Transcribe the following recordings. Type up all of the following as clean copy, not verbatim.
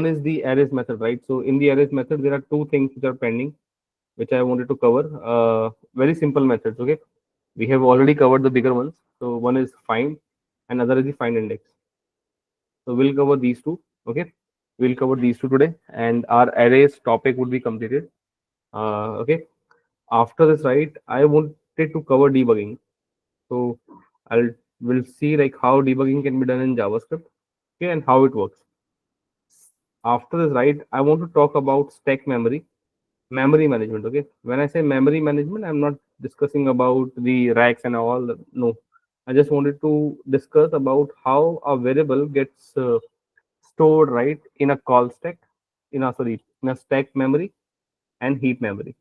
One is the arrays method, right? So in the arrays method, there are two things which are pending, which I wanted to cover. Very simple methods. Okay, we have already covered the bigger ones. So one is find, and other is the find index. So we'll cover these two. Okay, we'll cover these two today, and our arrays topic would be completed. Okay, after this, right, I wanted to cover debugging. So I'll we'll see like how debugging can be done in JavaScript, okay, and how it works. After this, right, I want to talk about stack memory management. Okay, when I say memory management, I'm not discussing about the racks and all. No, I just wanted to discuss about how a variable gets stored right in a call stack, in a stack memory and heap memory,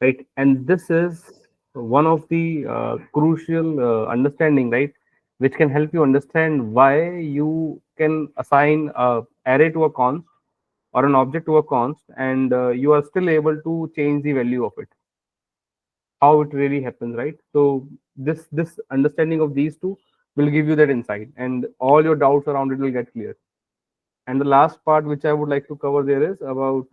right? And this is one of the crucial understanding, right, which can help you understand why you can assign a array to a const or an object to a const, and you are still able to change the value of it, how it really happens, right? So this understanding of these two will give you that insight, and all your doubts around it will get clear. And the last part which I would like to cover there is about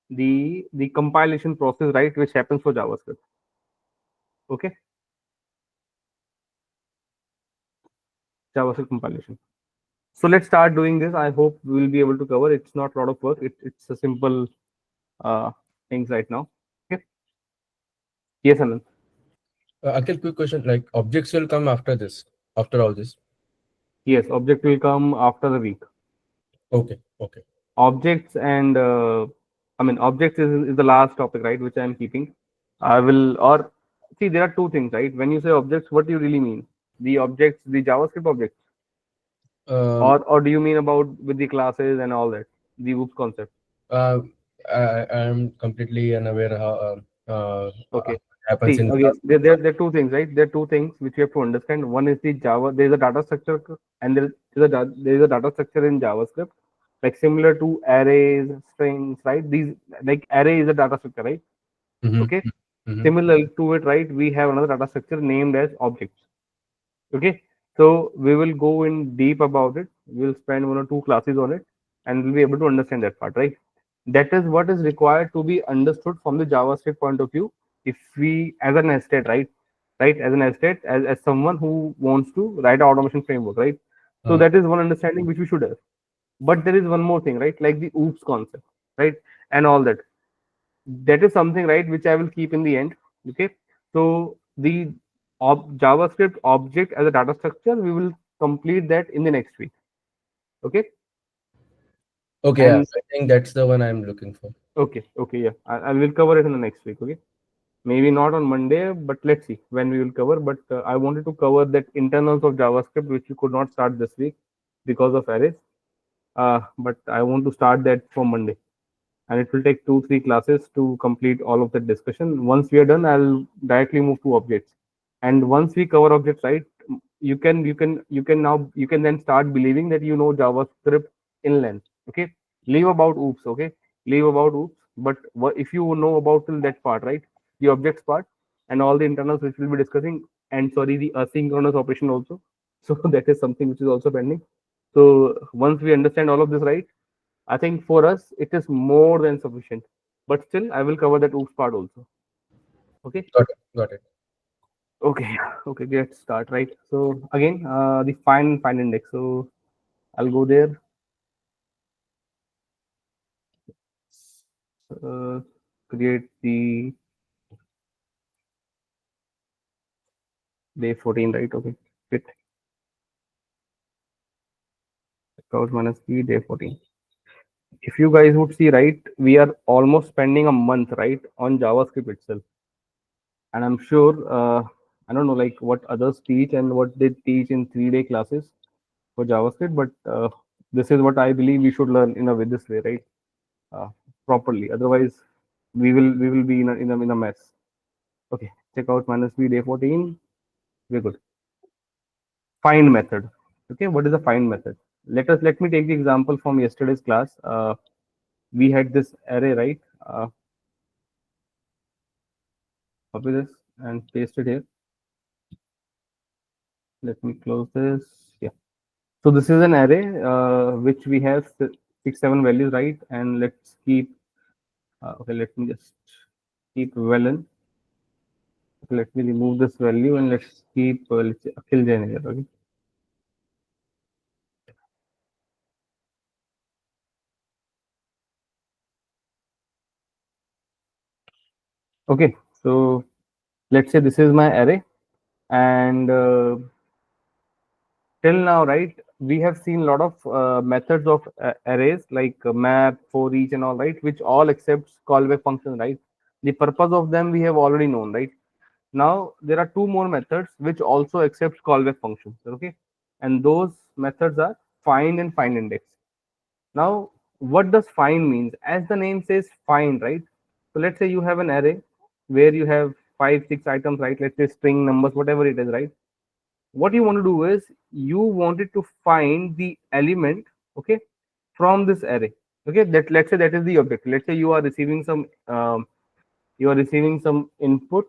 the compilation process, right, which happens for JavaScript. Okay, JavaScript compilation. So let's start doing this. I hope we will be able to cover. It's not a lot of work. It's a simple uh, things right now. Okay. Yes, Anand. Akhil, quick question. Like objects will come after this, after all this. Yes, object will come after the week. Okay. Okay. Objects and objects is the last topic, right, which I'm keeping. I will or see there are two things, right? When you say objects, what do you really mean? The objects, the JavaScript objects, Um. or do you mean about with the classes and all that, the OOPS concept? Uh, I'm completely unaware how Okay. happens See, in again, class. there are two things, right? There are two things which you have to understand. One is the Java. There is a data structure, and there is a data structure in JavaScript, like similar to arrays, strings, right? These like array is a data structure, right? Mm-hmm. Okay. Mm-hmm. Similar to it, right? We have another data structure named as objects. Okay. So we will go in deep about it. We'll spend one or two classes on it, and we'll be able to understand that part, right? That is what is required to be understood from the JavaScript point of view. If we, as an estate, right, as an estate, as someone who wants to write an automation framework, right? So Uh, that is one understanding which we should have. But there is one more thing, right? Like the OOPS concept, right, and all that. That is something, right, which I will keep in the end. Okay. So the JavaScript object as a data structure, we will complete that in the next week. Okay. okay. Yeah, And I think that's the one I'm looking for. okay, yeah, I will cover it in the next week. Okay. Maybe not on Monday, but let's see when we will cover. But I wanted to cover that internals of JavaScript, which we could not start this week because of arrays. But I want to start that from Monday, and it will take 2 3 classes to complete all of that discussion. Once we are done, I'll directly move to objects. And once we cover objects, right, you can then start believing that you know JavaScript in length. Okay, leave about oops. Okay, leave about oops. But if you know about till that part, right, the objects part and all the internals which we'll be discussing, and sorry, the asynchronous operation also. So that is something which is also pending. So once we understand all of this, right, I think for us it is more than sufficient. But still, I will cover that oops part also. Okay. Got it. Got it. Okay. Okay. Let's start. Right. So again, the find index. So I'll go there. Uh, Create the day 14. Right. Okay. Fit count minus the day 14. If you guys would see, right, we are almost spending a month, right, on JavaScript itself. And I'm sure, I don't know, like what others teach and what they teach in 3 day classes for JavaScript, but this is what I believe we should learn in a way this way, right? Uh, Properly. Otherwise, we will be in a mess. Okay, check out minus b day 14. We're good. Find method. Okay, what is the find method? Let me take the example from yesterday's class. We had this array, right? Copy this and paste it here. Let me close this. Yeah. So this is an array which we have 6, 7 values, right? And let's keep okay, let me just keep Velen. Okay, let me remove this value and let's keep let's say Akhil Jain here. Okay. Okay. So let's say this is my array, and till now, right, we have seen a lot of methods of arrays like map, for each, and all, right, which all accepts callback function, right? The purpose of them we have already known, right? Now there are two more methods which also accepts callback functions, okay? And those methods are find and find index. Now, what does find means? As the name says, find, right? So let's say you have an array where you have 5, 6 items, right? Let's say string numbers, whatever it is, right? What you want to do is you wanted to find the element, okay, from this array. Okay, that let's say that is the object. Let's say you are receiving some inputs.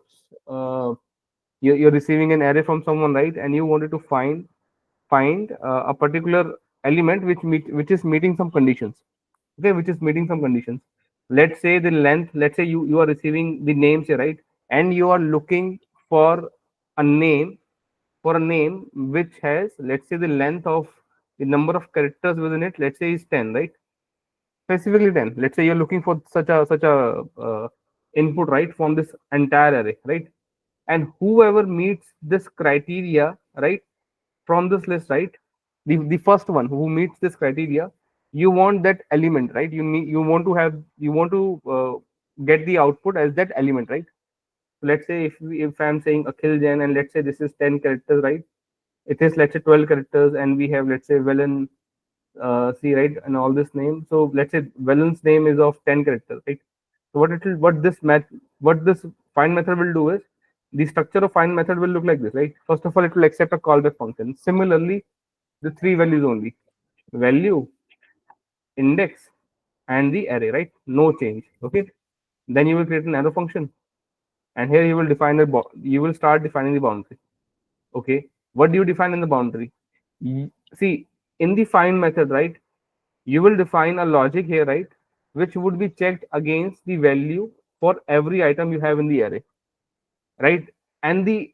You're receiving an array from someone, right? And you wanted to find a particular element which is meeting some conditions. Okay, which is meeting some conditions. Let's say the length. Let's say you are receiving the names here, right? And you are looking for a name which has, let's say, the length of the number of characters within it, let's say, is 10, right? Specifically 10. Let's say you're looking for such a input, right, from this entire array, right? And whoever meets this criteria, right, from this list, right, the first one who meets this criteria, you want that element, right? You want to get the output as that element, right? So let's say if I'm saying Akhil Jain, and let's say this is 10 characters, right? It is, let's say, 12 characters, and we have, let's say, Velen C, right, and all this name. So let's say Velen's name is of 10 characters, right? So what this find method will do is, the structure of find method will look like this, right? First of all, it will accept a callback function. Similarly, the three values only: value, index, and the array, right? No change. Okay. Then you will create an arrow function, and here you will define you will start defining the boundary. Okay. What do you define in the boundary? See, in the find method, right, you will define a logic here, right, which would be checked against the value for every item you have in the array, right? And the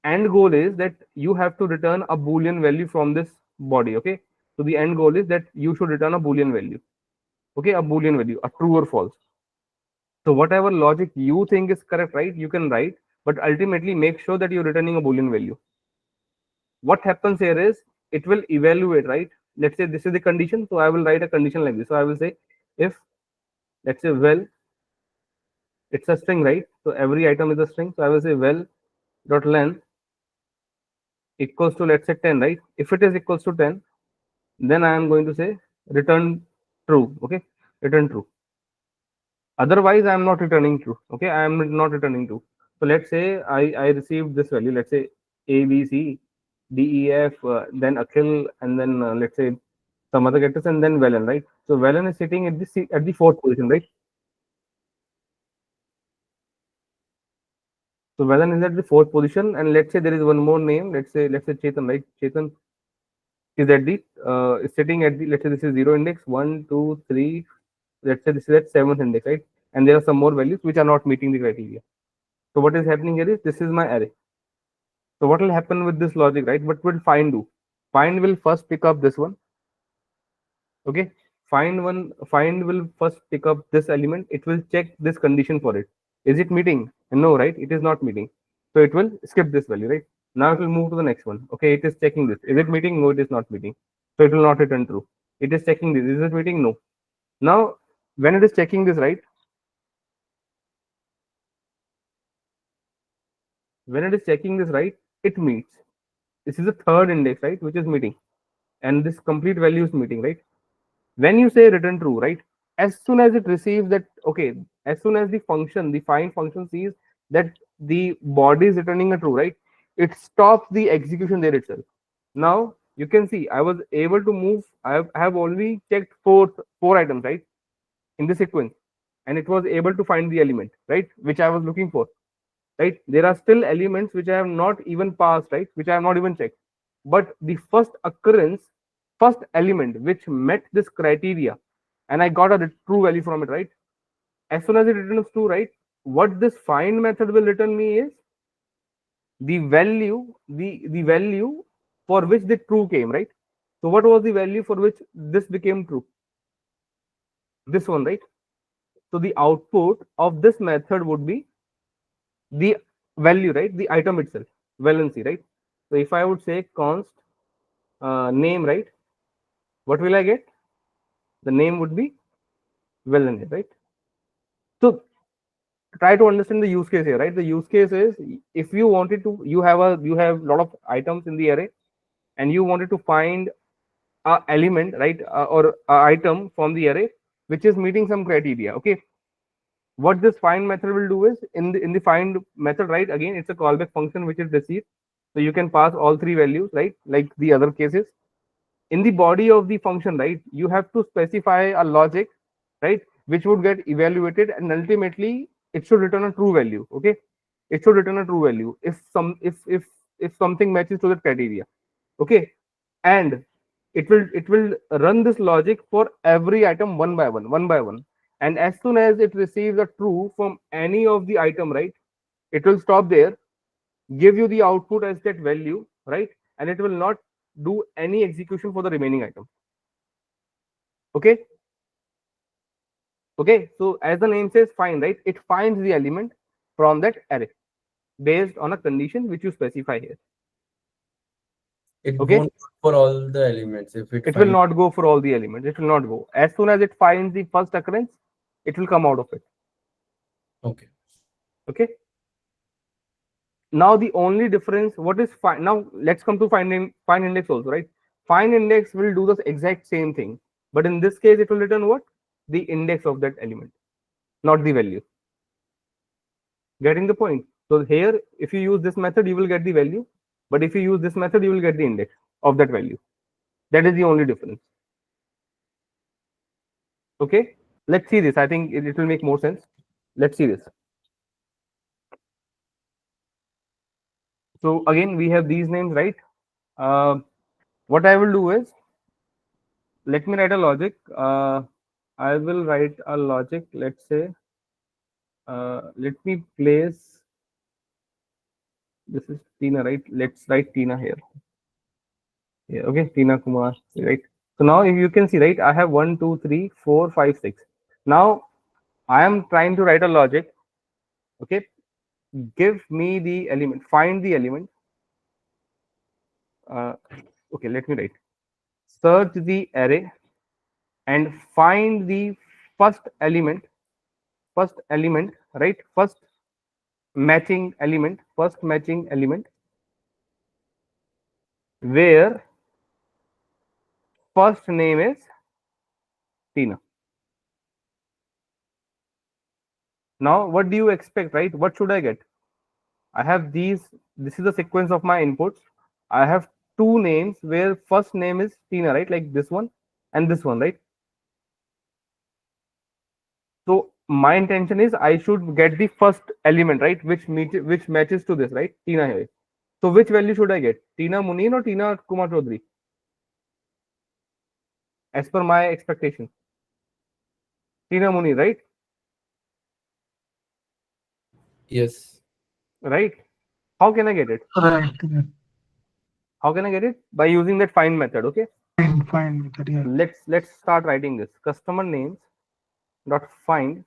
end goal is that you have to return a boolean value from this body. Okay. So the end goal is that you should return a boolean value. Okay, a boolean value, a true or false. So whatever logic you think is correct, right, you can write, but ultimately make sure that you're returning a boolean value. What happens here is it will evaluate, right? Let's say this is the condition, so I will write a condition like this. So I will say, if, let's say, well, it's a string, right? So every item is a string. So I will say well dot length equals to, let's say, 10, right? If it is equals to 10, then I am going to say return true. Okay, return true. Otherwise, I am not returning true. Okay, I am not returning true. So let's say I received this value. Let's say A, B, C, D, E, F, then Akhil, and then let's say some other characters, and then Velen, right? So Velen is sitting at the fourth position, right? So Velen is at the fourth position, and let's say there is one more name. Let's say Chetan, right? Chetan is at the is sitting at the, let's say this is 0 index, 1, 2, 3. Let's say this is at 7th index, right? And there are some more values which are not meeting the criteria. So what is happening here is this is my array. So what will happen with this logic, right? What will find do? Find will first pick up this one. Okay. Find will first pick up this element. It will check this condition for it. Is it meeting? No, right? It is not meeting. So it will skip this value, right? Now it will move to the next one. Okay, it is checking this. Is it meeting? No, it is not meeting. So it will not return true. It is checking this. Is it meeting? No. Now, when it is checking this, right? When it is checking this, right, it meets. This is the third index, right, which is meeting. And this complete value is meeting, right? When you say return true, right, as soon as it receives that, okay, as soon as the find function sees that the body is returning a true, right, it stops the execution there itself. Now you can see I was able to move. I have only checked four items, right, in the sequence, and it was able to find the element, right, which I was looking for, right? There are still elements which I have not even passed, right, which I have not even checked, but the first occurrence first element which met this criteria, and I got a true value from it, right? As soon as it returns true, right, what this find method will return me is the value for which the true came, right? So what was the value for which this became true? This one, right? So the output of this method would be the value, right? The item itself, valency, right? So if I would say const name, right, what will I get? The name would be valency, right? So try to understand the use case here, right? The use case is if you wanted to, you have a lot of items in the array, and you wanted to find a element, right, or a item from the array which is meeting some criteria. Okay, what this find method will do is in the find method, right, again it's a callback function which is received, so you can pass all three values, right, like the other cases. In the body of the function, right, you have to specify a logic, right, which would get evaluated, and ultimately it should return a true value. Okay, it should return a true value if something matches to that criteria. Okay, and it will run this logic for every item one by one, and as soon as it receives a true from any of the item, right, it will stop there, give you the output as that value, right, and it will not do any execution for the remaining item. Okay, okay, so as the name says find, right, it finds the element from that array based on a condition which you specify here. It Okay, won't go for all the elements if it will not go for all the elements. It will not go. As soon as it finds the first occurrence, it will come out of it. Okay. Okay, now the only difference, what is find? Now let's come to find index also, right? Find index will do the exact same thing, but in this case it will return what? The index of that element, not the value. Getting the point? So here, if you use this method, you will get the value, but if you use this method, you will get the index of that value. That is the only difference. Okay, let's see this. I think it will make more sense. Let's see this. So again, we have these names, right? What I will do is, let me write a logic. I will write a logic. Let's say, let me place, this is Tina, right? Let's write Tina here. Yeah, okay, Tina Kumar, right? So now if you can see, right, I have 1, 2, 3, 4, 5, 6. Now I am trying to write a logic. Okay, give me the element, find the element. Okay, let me write. Search the array and find the first element, right? First matching element where first name is Tina. Now what do you expect, right? What should I get? I have these, this is the sequence of my inputs. I have two names where first name is Tina, right? Like this one and this one, right? So my intention is I should get the first element, right, which matches to this, right, Tina here. So which value should I get? Tina Muneen or Tina Kumar Chaudhary? As per my expectation, Tina Muneen, right? Yes. Right. How can I get it? Right. How can I get it? By using that find method. Okay. Find method. Yeah. Let's start writing this. Customer names dot find.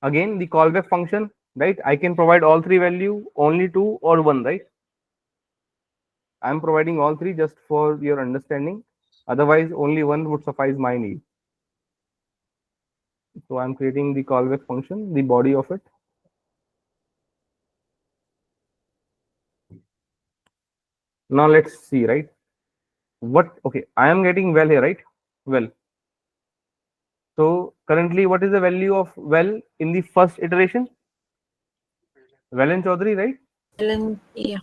Again, the callback function, right? I can provide all three value, only two or one, right? I'm providing all three just for your understanding. Otherwise, only one would suffice my need. So I'm creating the callback function, the body of it. Now let's see, right? What, okay, I am getting well here, right? Well. So currently, what is the value of well in the first iteration? Valen Chaudhary, right? Valen, yeah.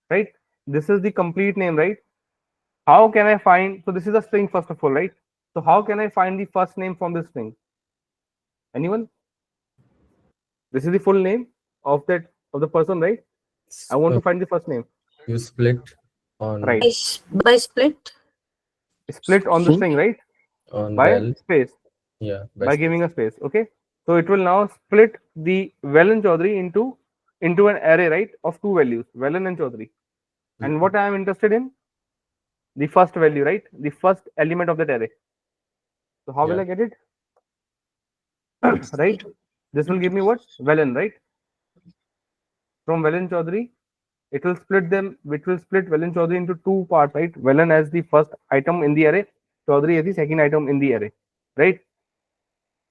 Right. This is the complete name, right? How can I find? So this is a string first of all, right? So how can I find the first name from this string? Anyone? This is the full name of the person, right? I want to find the first name. You split on Right. By split. split on the string, right? On By well, space, yeah, by giving a space. Okay, so it will now split the well and Chaudhary into an array, right, of two values, Velen and Chaudhary. And what I am interested in, the first value, right, the first element of that array. So how will yeah. I get it? Right, this will give me what? Velen, right? From Velen Chaudhary, it will split them. It will split Velen Chaudhary into two parts, right? Velen as the first item in the array, Chaudhary as the second item in the array, right?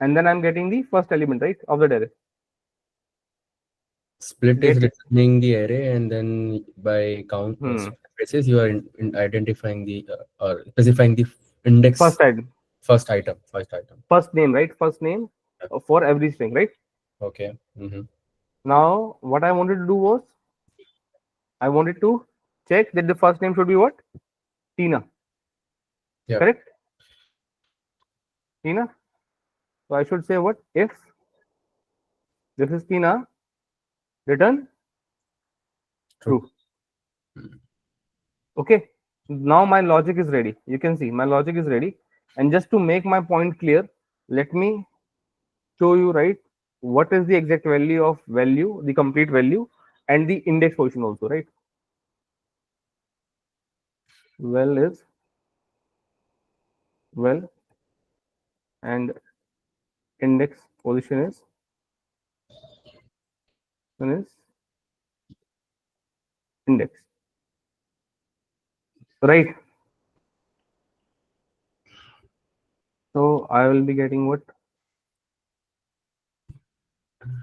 And then I'm getting the first element, right, of the array. Split is Get it? returning the array, and then by count Hmm. spaces, you are in identifying the or specifying the index First item, first item. First item. first name, right? First name Yeah. for every string, right? Okay. Now, what I wanted to do was I wanted to check that the first name should be what? Tina, Yeah. correct? Tina. So I should say what? If this is Tina, return True. true. Okay. Now my logic is ready. You can see my logic is ready. And just to make my point clear, let me show you, right, what is the exact value of value, the complete value, and the index position also, right? Well is well, and index position is index, right? So I will be getting what?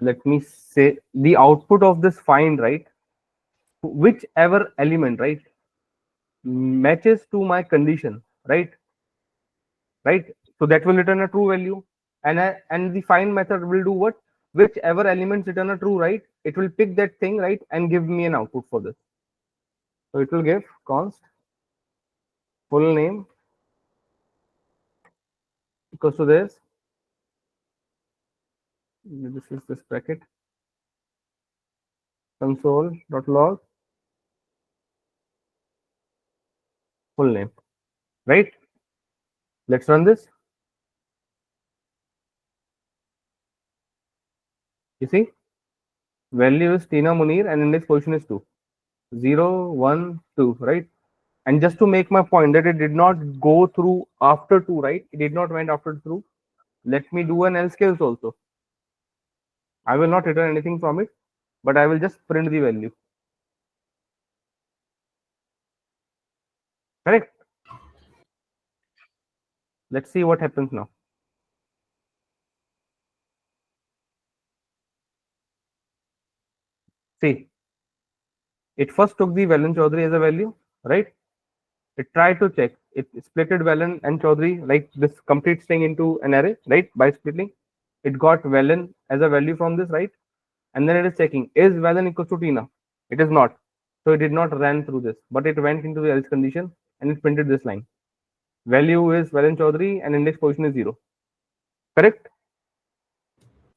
Let me say the output of this find, right? Whichever element, right, matches to my condition, right? Right. So that will return a true value, and the find method will do what? Whichever elements return a true, right? It will pick that thing, right, and give me an output for this. So it will give const full name equals to this. This is this bracket console.log full name, right? Let's run this. You see, value is Tina Munir and index position is 2. 0, 1, 2, right? And just to make my point that it did not go through after 2, right? It did not went after 2. Let me do an else case also. I will not return anything from it, but I will just print the value. Correct? Let's see what happens now. See, it first took the Valen Chaudhary as a value, right? It tried to check. It splitted Valen and Chaudhary, like this complete string into an array, right? By splitting, it got Valen as a value from this, right? And then it is checking, is Valen equals to Tina? It is not. So it did not run through this, but it went into the else condition and it printed this line. Value is Valen Chaudhary and index position is 0. Correct?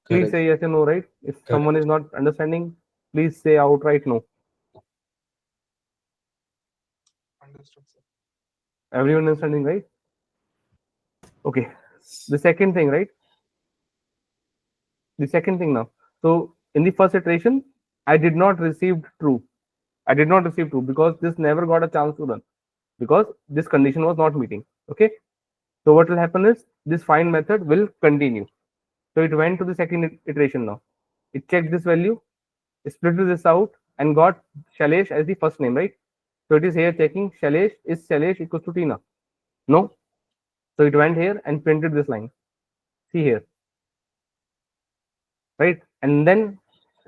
Please Correct. say yes or no, right? If someone is not understanding, please say outright no. Understood, sir. Everyone understanding, right? Okay. The second thing, right? The second thing now. So in the first iteration, I did not receive true. I did not receive true because this never got a chance to run because this condition was not meeting. Okay. So what will happen is this find method will continue. So it went to the second iteration now. It checked this value, split this out, and got Shailesh as the first name, right? So it is here checking Shailesh, is Shailesh equals to Tina? No. So it went here and printed this line. See here, right? And then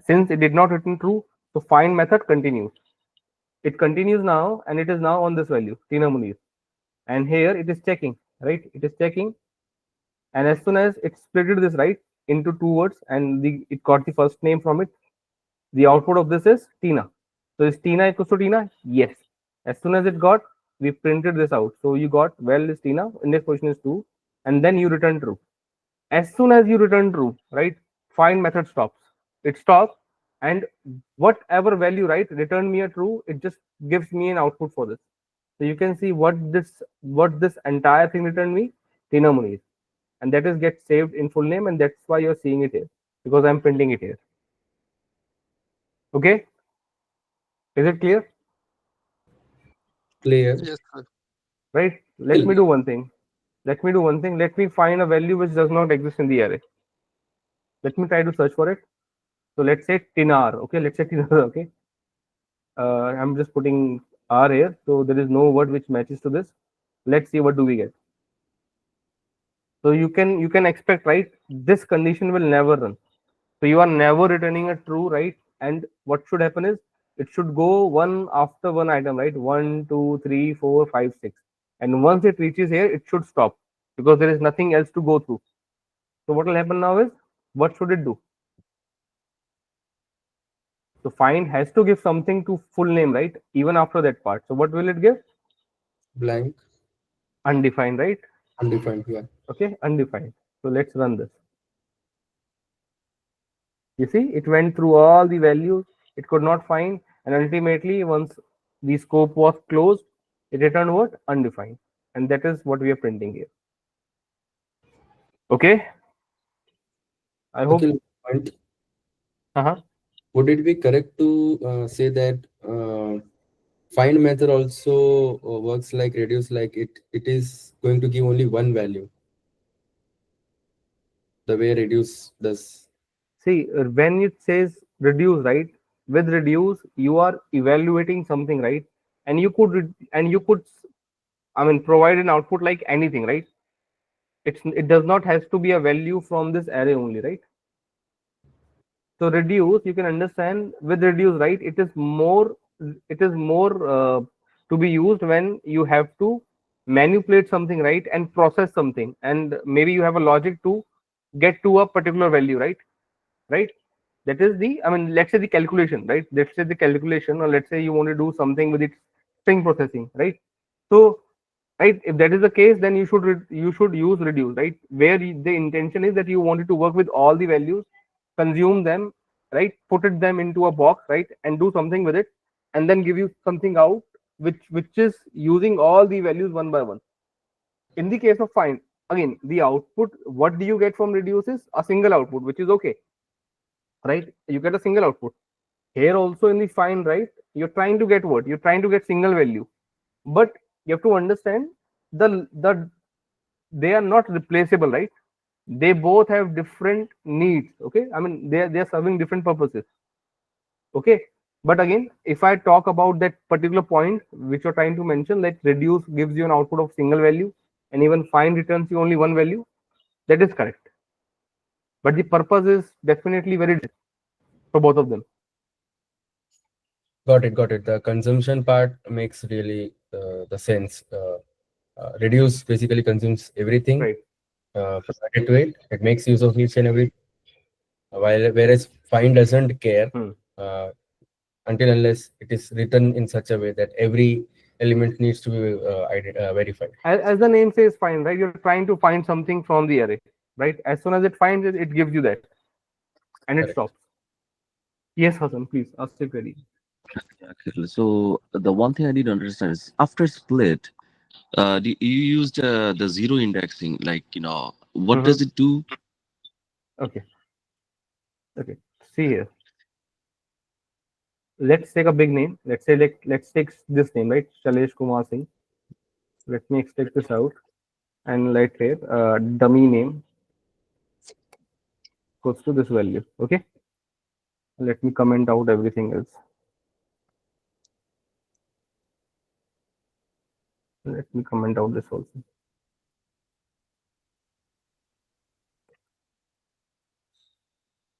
since it did not return true, so find method continues. It continues now, and it is now on this value, Tina Munir. And here it is checking, right? It is checking, and as soon as it splitted this right into two words, and it got the first name from it, the output of this is Tina. So is Tina equals to Tina? Yes. As soon as it got, we printed this out. So you got well is Tina, index position is 2, and then you return true. As soon as you return true, right, find method stops. It stops, and whatever value, right, return me a true, it just gives me an output for this. So you can see what this entire thing returned me, Tina Munir, and that is get saved in full name, and that's why you're seeing it here because I'm printing it here. Okay, is it clear? Clear. Yes, sir. Right. Let me do one thing. Let me find a value which does not exist in the array. Let me try to search for it. So let's say tinar. Okay, let's say tinar. Okay. I'm just putting r here, so there is no word which matches to this. Let's see what do we get. So you can expect, right? This condition will never run. So you are never returning a true, right? And what should happen is it should go one after one item, right? 1, 2, 3, 4, 5, 6. And once it reaches here, it should stop because there is nothing else to go through. So what will happen now is, what should it do? So find has to give something to full name, right? Even after that part. So what will it give? Blank. Undefined, right? Undefined. Yeah. Okay, undefined. So let's run this. You see, it went through all the values it could not find, and ultimately, once the scope was closed, it returned what? Undefined. And that is what we are printing here. Okay. I hope. Akhil, point. Uh-huh. Would it be correct to say that find method also works like reduce, like it is going to give only one value, the way reduce does? See, when it says reduce, right? With reduce, you are evaluating something, right? And you could, I mean, provide an output like anything, right? It does not has to be a value from this array only, right? So reduce, you can understand with reduce, right? It is more to be used when you have to manipulate something, right? And process something, and maybe you have a logic to get to a particular value, right? Right? That is the, I mean, let's say the calculation, right? Let's say the calculation, or let's say you want to do something with its string processing, right? So, right, if that is the case, then you should use reduce, right? Where the intention is that you wanted to work with all the values, consume them, right? Put it them into a box, right? And do something with it, and then give you something out which is using all the values one by one. In the case of find, again, the output, what do you get from reduce is a single output, which is okay, right? You get a single output. Here also in the find, right? You're trying to get what? You're trying to get single value, but you have to understand the they are not replaceable, right? They both have different needs. Okay, I mean, they are serving different purposes. Okay, but again, if I talk about that particular point which you're trying to mention, like reduce gives you an output of single value, and even find returns you only one value, that is correct. But the purpose is definitely very different for both of them. Got it. The consumption part makes really the sense. Reduce basically consumes everything. Right. Provided to it. It makes use of each and every. Whereas find doesn't care until unless it is written in such a way that every element needs to be verified. As the name says, find, right? You're trying to find something from the array, right? As soon as it finds it, it gives you that, and it Correct. stops. Yes, Hassan, please ask the query. Exactly. So the one thing I need to understand is after split, you used the zero indexing. Like, what does it do? Okay. Okay. See here. Let's take a big name. Let's say, like, let's take this name, right? Shailesh Kumar Singh. Let me extract this out and let here dummy name goes to this value. Okay. Let me comment out everything else. Let me comment out this also.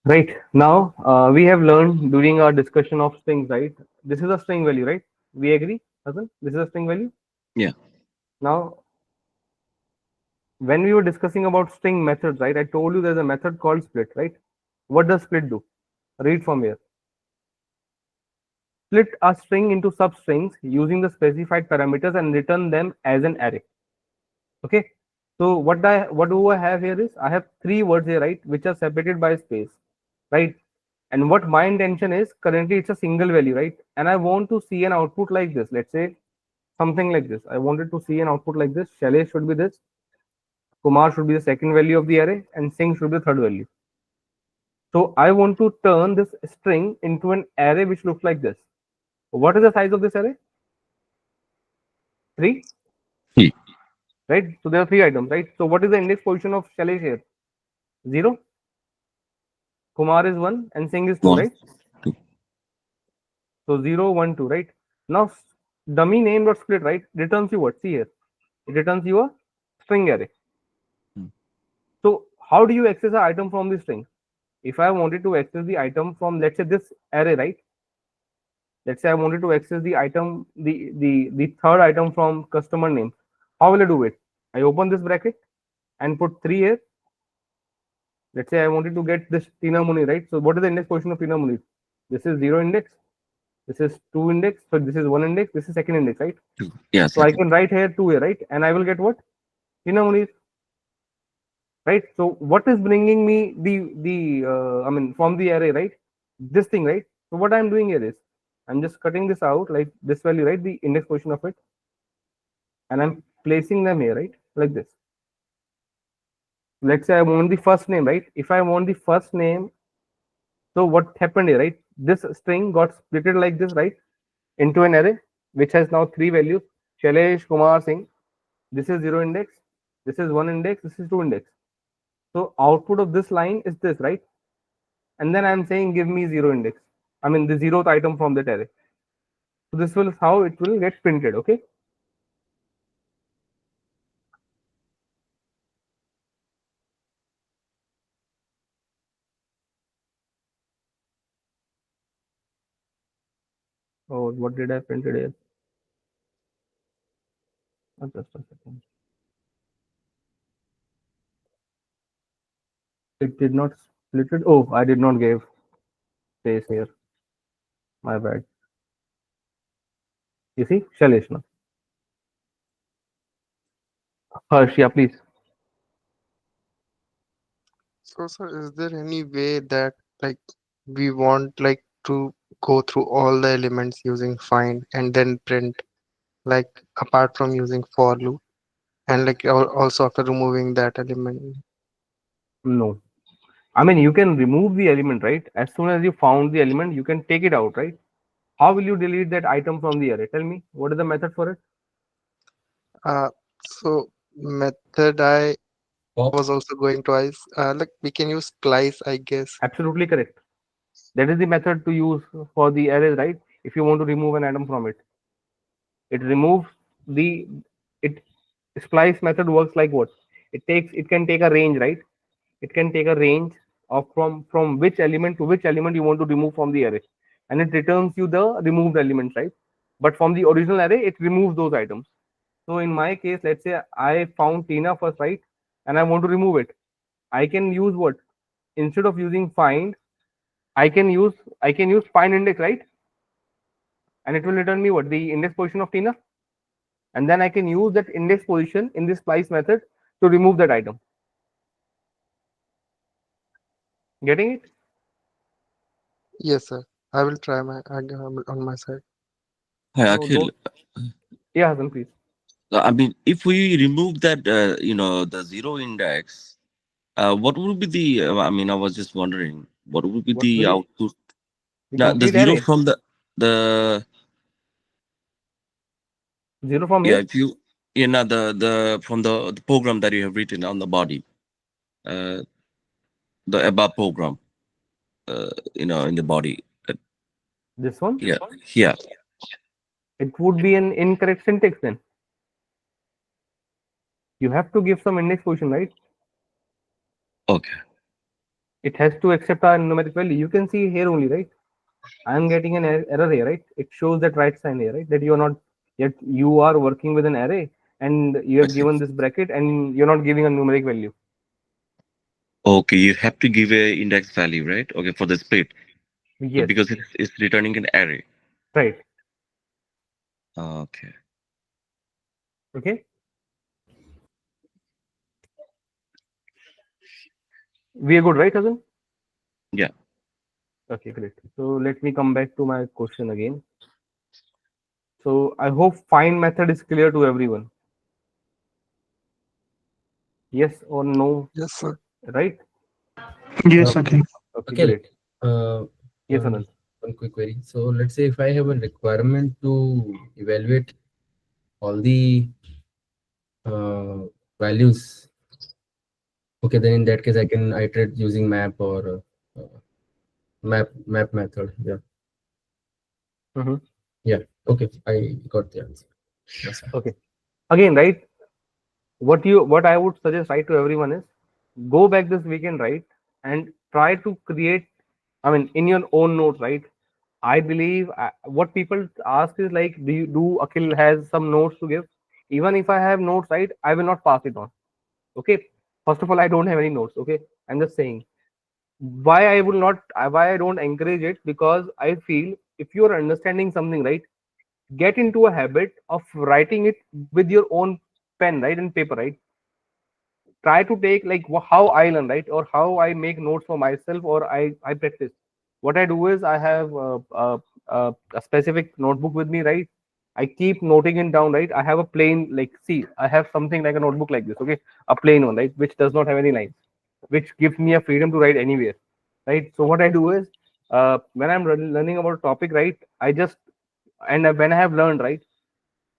Right now, we have learned during our discussion of strings, right? This is a string value, right? We agree, Hassan? This is a string value. Yeah. Now, when we were discussing about string methods, right? I told you there's a method called split, right? What does split do? Read from here. Split a string into substrings using the specified parameters and return them as an array. Okay. So what do I have here is I have three words here, right? Which are separated by space, right? And what my intention is, currently it's a single value, right? And I want to see an output like this. Let's say something like this. I wanted to see an output like this. Shailesh should be this. Kumar should be the second value of the array, and Singh should be the third value. So I want to turn this string into an array which looks like this. What is the size of this array? 3. 3. Right? So there are 3 items, right? So what is the index position of Shailesh here? 0. Kumar is 1 and Singh is 2, 1, right? 2. So 0, 1, 2, right? Now dummy name dot split, right, returns you what? See here. It returns you a string array. So how do you access an item from the string? If I wanted to access the item from, let's say, this array, right? Let's say I wanted to access the item, the third item from customer name. How will I do it? I open this bracket and put 3 here. Let's say I wanted to get this Tina Muni, right? So what is the index position of Tina Muni? This is 0 index. This is 2 index. So this is 1 index. This is second index, right? 2. Yeah. So I can write here 2 here, right? And I will get what? Tina Muni, right? So what is bringing me I mean, from the array, right? This thing, right? So what I'm doing here is I'm just cutting this out like this value, right? The index position of it, and I'm placing them here, right? Like this. Let's say I want the first name, right? If I want the first name, so what happened here, right? This string got splitted like this, right? Into an array which has now 3 values: Shailesh, Kumar, Singh. This is 0 index. This is 1 index. This is 2 index. So output of this line is this, right? And then I'm saying give me 0 index. I mean the 0th item from that array. So this will how it will get printed. Okay. Oh, what did I print it here? Oh, just a second. It did not split it. Oh, I did not give space here. My bad. You see, Shailesh now. Harsh, yeah, please. So, sir, is there any way that like we want like to go through all the elements using find and then print, like apart from using for loop, and like also after removing that element? No. I mean, you can remove the element, right? As soon as you found the element, you can take it out, right? How will you delete that item from the array? Tell me, what is the method for it? So method I Pop. was also going twice. Like we can use splice, I guess. Absolutely correct. That is the method to use for the array, right? If you want to remove an item from it, it removes the it splice method works like what? It can take a range, right? It can take a range of from which element to which element you want to remove from the array, and it returns you the removed elements, right? But from the original array, it removes those items. So in my case, let's say I found Tina first, right? And I want to remove it. I can use what? Instead of using find, I can use find index, right? And it will return me what? The index position of Tina. And then I can use that index position in this splice method to remove that item. Getting it? Yes, sir. I will try on my side. Hi, So Akhil. yeah, Hassan, please. I mean, if we remove that, the 0 index, what would be the? I mean, I was just wondering, what would be What will the be output? the Now, the complete 0 array? from the 0 from yeah, here? if you now the from the program that you have written on the body, uh, the above program, in the body. This one? Yeah, yeah. It would be an incorrect syntax then. You have to give some index position, right? Okay. It has to accept a numeric value. You can see here only, right? I am getting an error here, right? It shows that right sign here, right? That you are not yet you are working with an array and you I have see. given this bracket and you're not giving a numeric value. Okay, you have to give a index value, right? Okay, for the split. So Yes, because it's returning an array. right. Okay. Okay. We are good, right, Hazan? Yeah. Okay, great. So let me come back to my question again. So I hope find method is clear to everyone. Yes or no, Yes, sir. right? Yes, Uh, okay. Okay, okay. great. Yes, Um, Anand. one quick query. So let's say if I have a requirement to evaluate all the values, okay, then in that case I can iterate using map or map method. Yeah. Mm-hmm. Yeah. Okay. I got the answer. That's fine. Okay. Again, right? What I would suggest, right, to everyone is go back this weekend, right, and try to create. I mean, in your own notes, right? I believe what people ask is like, do Akhil has some notes to give? Even if I have notes, right, I will not pass it on. Okay. First of all, I don't have any notes. Okay. I'm just saying why I will not, why I don't encourage it, because I feel if you are understanding something, right, get into a habit of writing it with your own pen, right, and paper, right. Try to take like how I learn, right, or how I make notes for myself, or I practice. What I do is I have a specific notebook with me, right. I keep noting it down, right. I have a plain, like, see, I have something like a notebook like this, okay, a plain one, right, which does not have any lines, which gives me a freedom to write anywhere, right. So what I do is when I'm learning about a topic, right, I just, and when I have learned, right,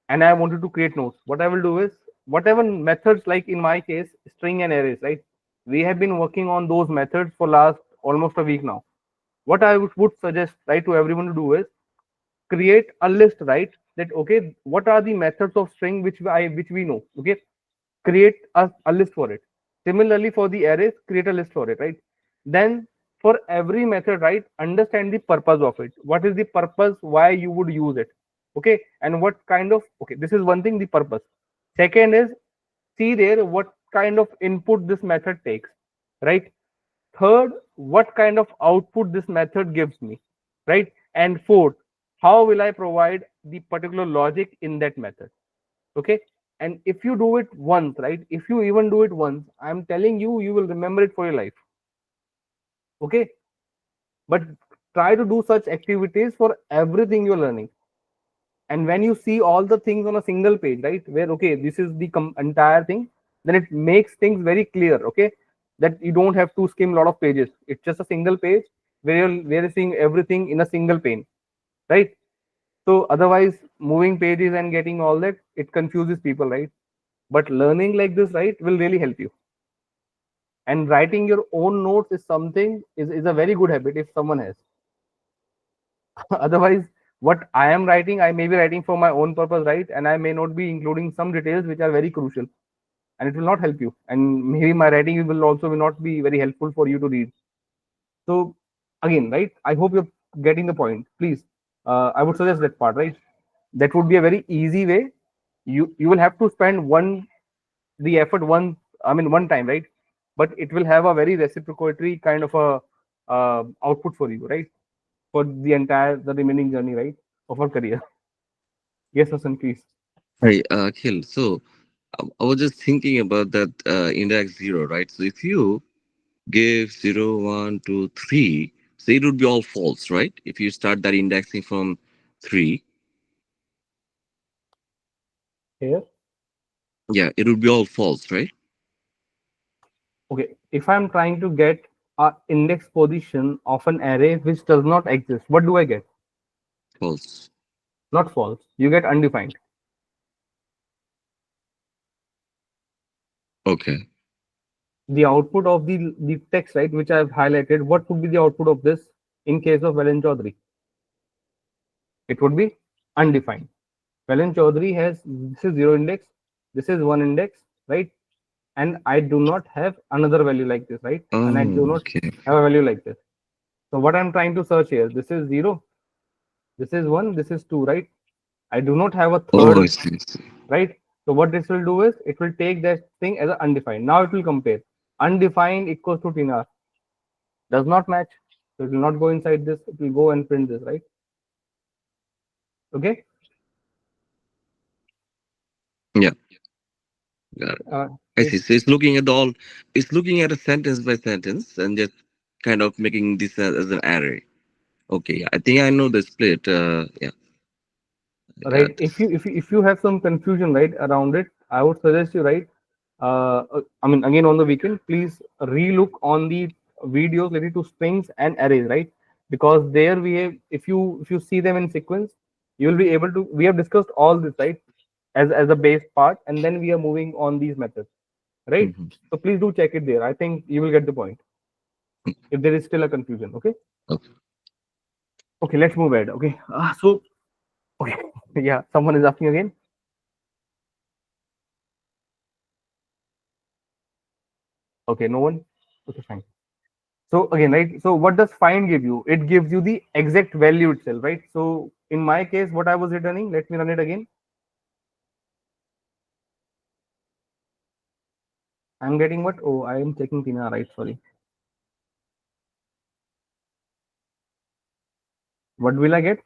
and I wanted to create notes, what I will do is whatever methods, like in my case, string and arrays, right? We have been working on those methods for last almost a week now. What I would suggest, right, to everyone to do is create a list, right? That okay, what are the methods of string which we know? Okay, create a list for it. Similarly, for the arrays, create a list for it, right? Then for every method, right, understand the purpose of it. What is the purpose? Why you would use it? Okay, and what kind of, okay, this is one thing, the purpose. Second is see there what kind of input this method takes, right? Third, what kind of output this method gives me, right? And fourth, how will I provide the particular logic in that method? Okay. And if you do it once, right, if you even do it once, I'm telling you, you will remember it for your life. Okay. But try to do such activities for everything you're learning. And when you see all the things on a single page, right, where okay, this is the entire thing, then it makes things very clear. Okay, that you don't have to skim a lot of pages. It's just a single page where you're seeing everything in a single pane, right? So otherwise, moving pages and getting all that, it confuses people, right? But learning like this, right, will really help you. And writing your own notes is something, is a very good habit if someone has. Otherwise, what I am writing, I may be writing for my own purpose, right, and I may not be including some details which are very crucial, and it will not help you, and maybe my writing will also will not be very helpful for you to read. So again, right, I hope you're getting the point. Please, I would suggest that part, right. That would be a very easy way. You will have to spend the effort one time, right, but it will have a very reciprocatory kind of a output for you, right, for the remaining journey, right, of our career. Yes, Hassan, please. Hi, Akhil. So I was just thinking about that index zero, right? So if you give zero, one, two, three, so it would be all false, right? If you start that indexing from three, Here, yeah, it would be all false, right? okay, if I'm trying to get a index position of an array which does not exist, what do I get? False. Not false, you get undefined. Okay. The output of the text, right, which I've highlighted, what would be the output of this in case of Valen Chaudhary? It would be undefined. Valen Chaudhary has, this is zero index, this is one index, right? And I do not have another value like this, right? And I do Oh, not okay. have a value like this. So what I'm trying to search here, this is zero, this is one, this is two, right? I do not have a Oh, I third, see. I see. right? So what this will do is it will take that thing as an undefined. Now it will compare. Undefined equals to TNR. Does not match. So it will not go inside this. It will go and print this, right? Okay. Yeah, got it. I Yes. see. So it's looking at all, it's looking at a sentence by sentence and just kind of making this as an array. Okay, yeah. I think I know the split. Yeah. Right. If you have some confusion, right, around it, I would suggest you, right, I mean, again, on the weekend, please relook on the videos related to strings and arrays, right? Because there we have, if you see them in sequence, you will be able to. We have discussed all this, right, as a base part, and then we are moving on these methods, right? Mhm. So please do check it there. I think you will get the point. If there is still a confusion, okay. Okay. Okay, let's move ahead. Okay, so okay, yeah, someone is asking again. Okay, no one. Okay, fine. So again, right, so what does find give you? It gives you the exact value itself, right? So in my case, what I was returning, let me run it again. I'm getting what? Oh, I am checking Tina, right? Sorry. What will I get?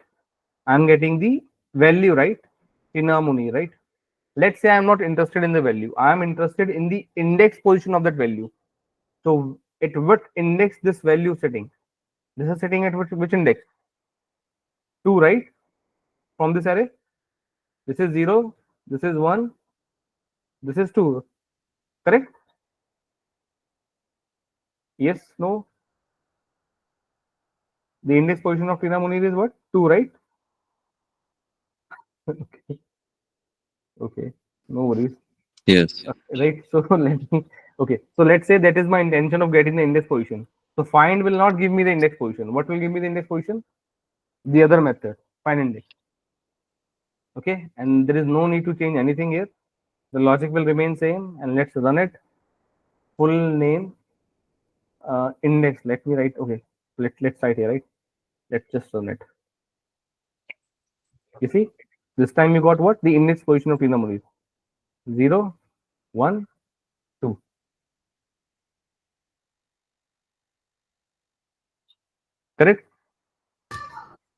I'm getting the value, right? Tina Muni, right? Let's say I'm not interested in the value. I'm interested in the index position of that value. So at what index this value sitting? This is sitting at which index? 2, right? From this array. This is 0. This is 1. This is 2. Correct? Yes, no. The index position of Tina Munir is what? 2, right? Okay. Okay. No worries. Yes. Right. So let me. Okay. So let's say that is my intention of getting the index position. So find will not give me the index position. What will give me the index position? The other method, find index. Okay. And there is no need to change anything here. The logic will remain same. And let's run it. Full name index. Let me write. Okay. Let's write here. Right. Let's just run it. You see, this time you got what? The index position of Tina Munir. 0, 1, 2. Correct?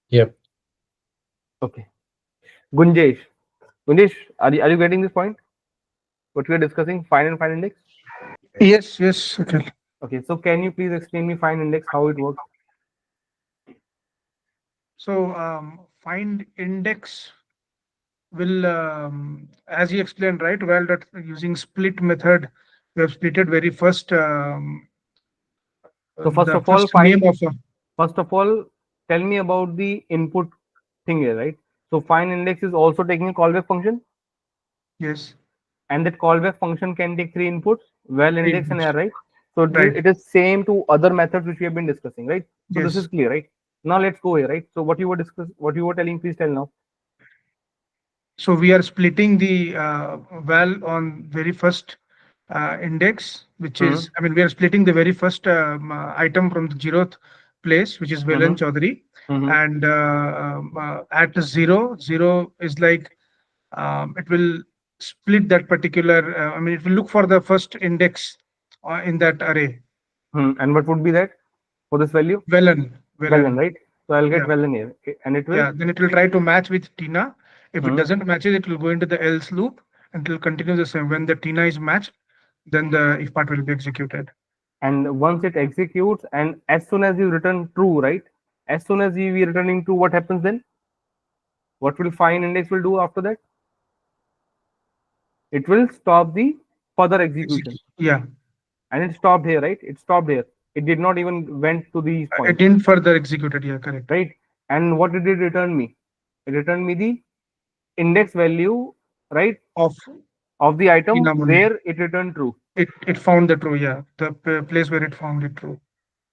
Yep. Okay. Gunjesh. Gunjesh, are you getting this point? What we are discussing, find and find index? Yes, okay. Okay, so can you please explain me find index, how it works? So find index will, as you explained, right? Well, that using split method, we have splitted very first So first the of all, first name of a, first of all, tell me about the input thing here, right? So find index is also taking a callback function, yes, and that callback function can take 3 inputs, well, three index, and inputs. error, right? So Right. it is same to other methods which we have been discussing, right? So this Yes. is clear, right? Now let's go here, right? So what you were what you were telling, please tell now. So we are splitting the val on very first index, which is, I mean, we are splitting the very first item from the zeroth place, which is Velan Chaudhary. And at 0, 0 is like, it will split that particular, I mean, it will look for the first index in that array. And what would be that for this value? Velan. Velen, right? So I'll get Yeah. Velen here, okay, and it will. Yeah, then it will try to match with Tina. If it doesn't match it will go into the else loop and it will continue the same. When the Tina is matched, then the if part will be executed. And once it executes, and as soon as you return true, right? As soon as we returning true, what happens then? What will find index will do after that? It will stop the further execution. Yeah, And it stopped here, right? It stopped here. It did not even went to these it points, didn't further executed. Yeah, correct. right? And what did it return me? It returned me the index value, right, Of of the item Tina Muni. where it returned true. It found the true. Yeah, the place where it found it true.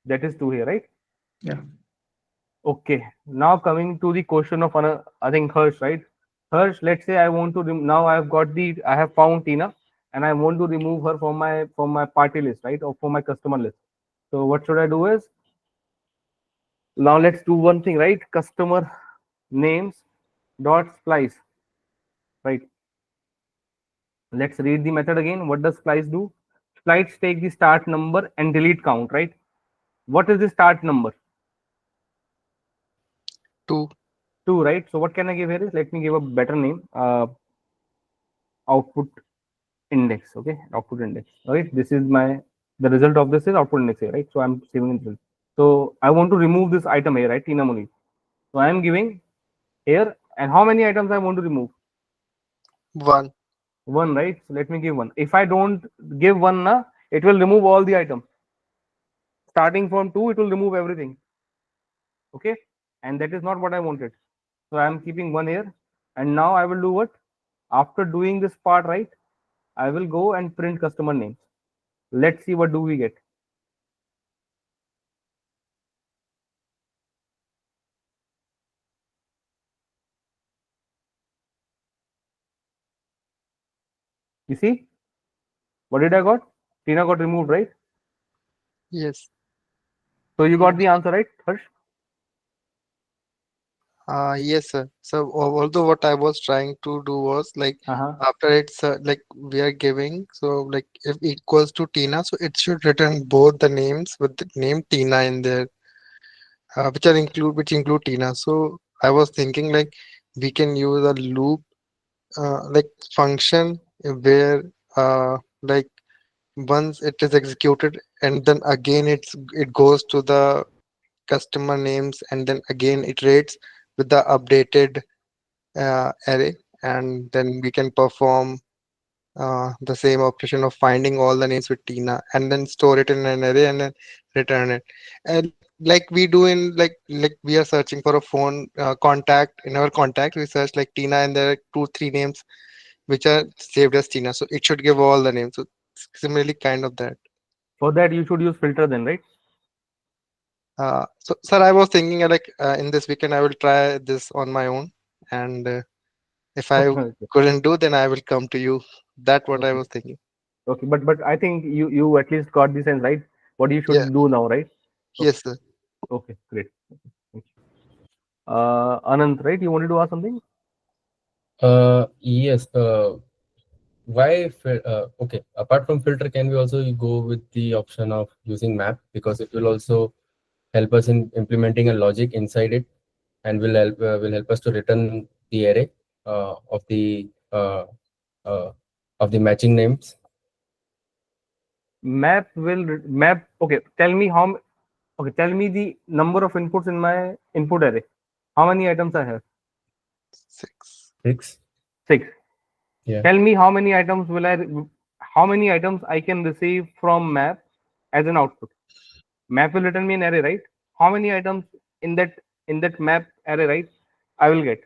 That is true here, right? Yeah. Okay. Now coming to the question of another, I think Harsh, right? Harsh, let's say I want to now I have found Tina and I want to remove her from my party list, right, or from my customer list. So what should I do is, now let's do one thing, right? Customer names dot splice, right? Let's read the method again. What does splice do? Splice take the start number and delete count, right? What is the start number? 2. 2, right? So what can I give here is, let me give a better name. Output index. Okay, output index. Right, this is the result of this is output index here, right? So I'm saving it here. So I want to remove this item here, right? Tina Muni. So I am giving here And how many items I want to remove? One. One, right? So let me give one. If I don't give one, na, it will remove all the items. Starting from 2, it will remove everything. Okay, and that is not what I wanted. So I am keeping one here, and now I will do what? After doing this part, right, I will go and print customer names. Let's see what do we get. You see, what did I got? Tina got removed, right? Yes. So you got the answer, right, Harsh? Yes, sir. So although what I was trying to do was like after it's like we are giving, so like if equals to Tina, so it should return both the names with the name Tina in there, which include Tina. So I was thinking like we can use a loop like function where like once it is executed and then again it goes to the customer names and then again iterates with the updated array, and then we can perform the same operation of finding all the names with Tina and then store it in an array and then return it. And like we do in like we are searching for a phone contact. In our contact we search like Tina and there are 2 3 names which are saved as Tina, so it should give all the names. So similarly kind of that. For that, you should use filter then, right? So sir, I was thinking in this weekend I will try this on my own, and if I Okay, couldn't do, then I will come to you. That what I okay, was thinking. okay. But I think you at least got the sense, right? What you Yeah. should do now, right? Okay, Yes, sir. okay, great. Thank you. Anant, right? You wanted to ask something? Yes. Why? Okay. Apart from filter, can we also go with the option of using map, because it will also help us in implementing a logic inside it, and will help us to return the array of the matching names. Map will map. Okay, tell me how. Okay, tell me the number of inputs in my input array. How many items I have? 6. 6. 6. Yeah. Tell me how many items will I? How many items I can receive from map as an output? Map will return me an array, right? How many items in that map array, right? I will get.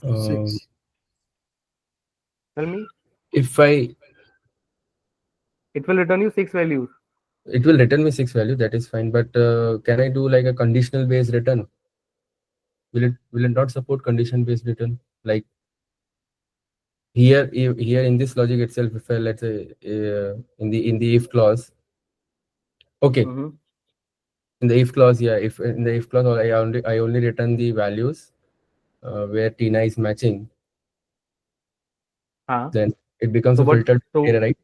6. Tell me. If I, It will return you 6 values. it will return me 6 value. That is fine. But can I do like a conditional based return? Will it not support condition based return? Like here in this logic itself, if I, let's say in the if clause. Okay. In the if clause, yeah. If in the if clause, I only return the values where Tina is matching. Then it becomes So a filtered array, right?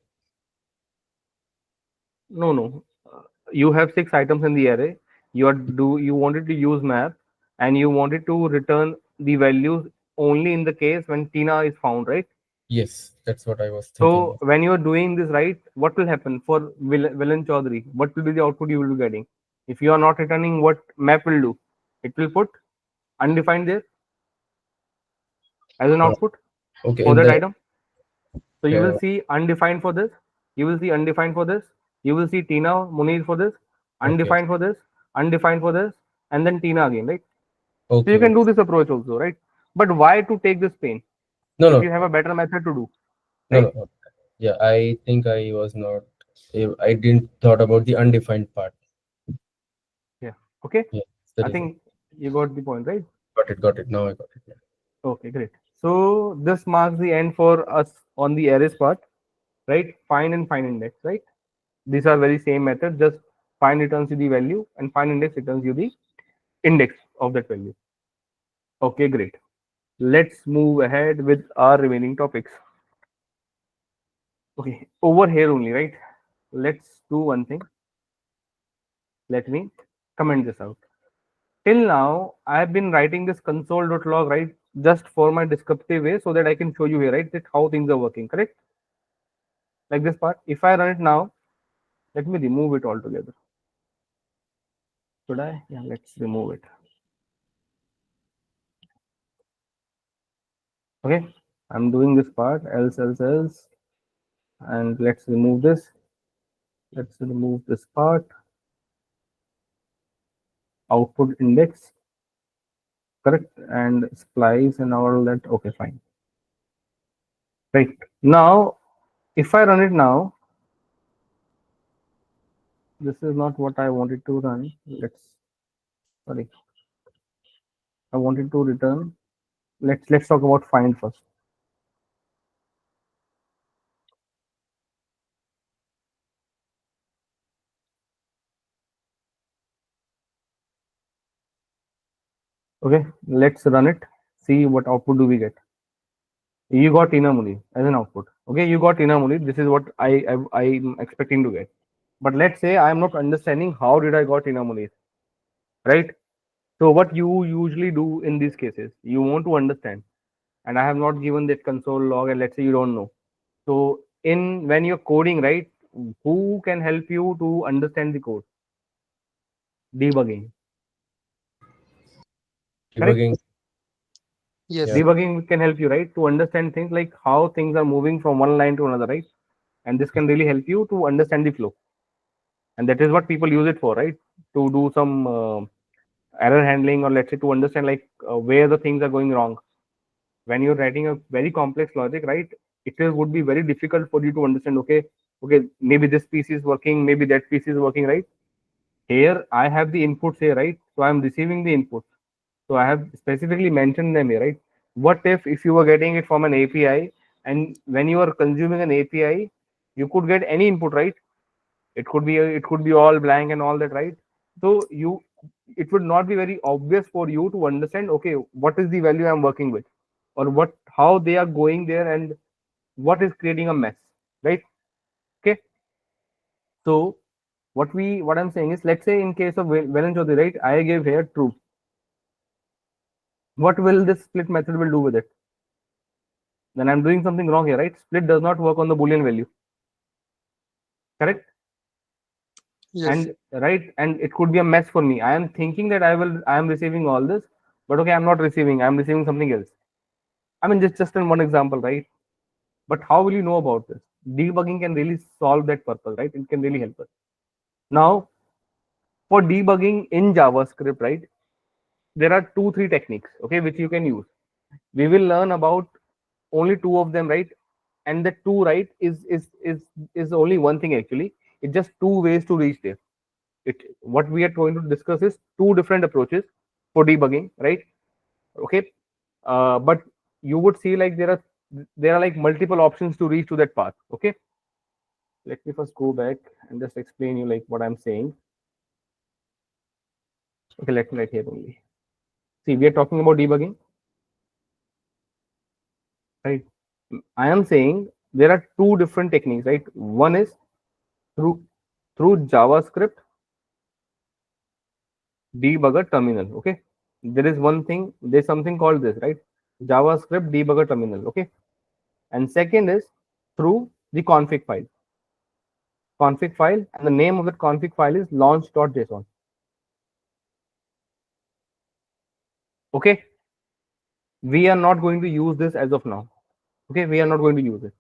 No. You have 6 items in the array. You wanted to use map, and you wanted to return the values only in the case when Tina is found, right? Yes, that's what I was thinking. So when you are doing this, right, what will happen for Villain Chaudhary? What will be the output you will be getting? If you are not returning, what map will do? It will put undefined there as an output Okay, for in that the item. So you will see undefined for this. You will see undefined for this. You will see Tina Munir for this. Undefined for this. Undefined for this. And then Tina again, right? So you can do this approach also, right? But why to take this pain? If you have a better method to do, right? No. Yeah, I think I was not. I didn't thought about the undefined part. Yeah. Okay. Yeah, I think you got the point, right? Got it. Now I got it. Yeah. Okay, great. So this marks the end for us on the arrays part, right? Find and find index, right? These are very same method. Just find returns you the value and find index returns you the index of that value. Okay, great. Let's move ahead with our remaining topics. Okay, over here only, right? Let's do one thing. Let me comment this out. Till now, I have been writing this console.log, right? Just for my descriptive way so that I can show you here, right? That how things are working, correct? Like this part. If I run it now, let me remove it altogether. Should I? Yeah, let's remove it. Okay, I'm doing this part, else, and let's remove this. Let's remove this part. Output index, correct, and splice and all that. Okay, fine. Right, now if I run it now, this is not what I wanted to run. Sorry, I wanted to return. Let's talk about find first. Okay, let's run it. See what output do we get. You got Inamuli as an output. Okay, you got Inamuli. This is what I'm expecting to get. But let's say I'm not understanding how did I got Inamuli, right? So what you usually do in these cases, you want to understand, and I have not given that console log, and let's say you don't know. So in when you're coding, right, who can help you to understand the code? Debugging. Correct? Debugging. Yes. Yeah. Debugging can help you, right, to understand things like how things are moving from one line to another, right? And this can really help you to understand the flow. And that is what people use it for, right? To do some error handling, or let's say to understand like where the things are going wrong. When you're writing a very complex logic, right, would be very difficult for you to understand. Okay, maybe this piece is working, maybe that piece is working, right? Here I have the inputs here, right? So I'm receiving the inputs. So I have specifically mentioned them here, right? What if you were getting it from an API, and when you are consuming an API, you could get any input, right? It could be all blank and all that, right? So it would not be very obvious for you to understand, okay, what is the value I'm working with, or how they are going there, and what is creating a mess, right? Okay, so what I'm saying is, let's say in case of Valenjodi, right, I gave here true. What will this split method will do with it? Then I'm doing something wrong here, right? Split does not work on the Boolean value, correct? Yes. And right, and it could be a mess for me. I am thinking that I am receiving all this, but okay, I'm not receiving. I'm receiving something else. I mean, just in one example, right? But how will you know about this? Debugging can really solve that purpose, right? It can really help us. Now, for debugging in JavaScript, right, there are 2-3 techniques, okay, which you can use. We will learn about only 2 of them, right? And the 2, right, is only one thing actually. It's just 2 ways to reach there. What we are going to discuss is 2 different approaches for debugging, right? Okay, but you would see like there are like multiple options to reach to that path. Okay, let me first go back and just explain you like what I'm saying. Okay, let me write here only. See, we are talking about debugging, right? I am saying there are 2 different techniques, right? One is through JavaScript debugger terminal. Okay, there's something called this, right? JavaScript debugger terminal. Okay, and second is through the config file, and the name of that config file is launch.json. Okay, we are not going to use this as of now. Okay, we are not going to use it.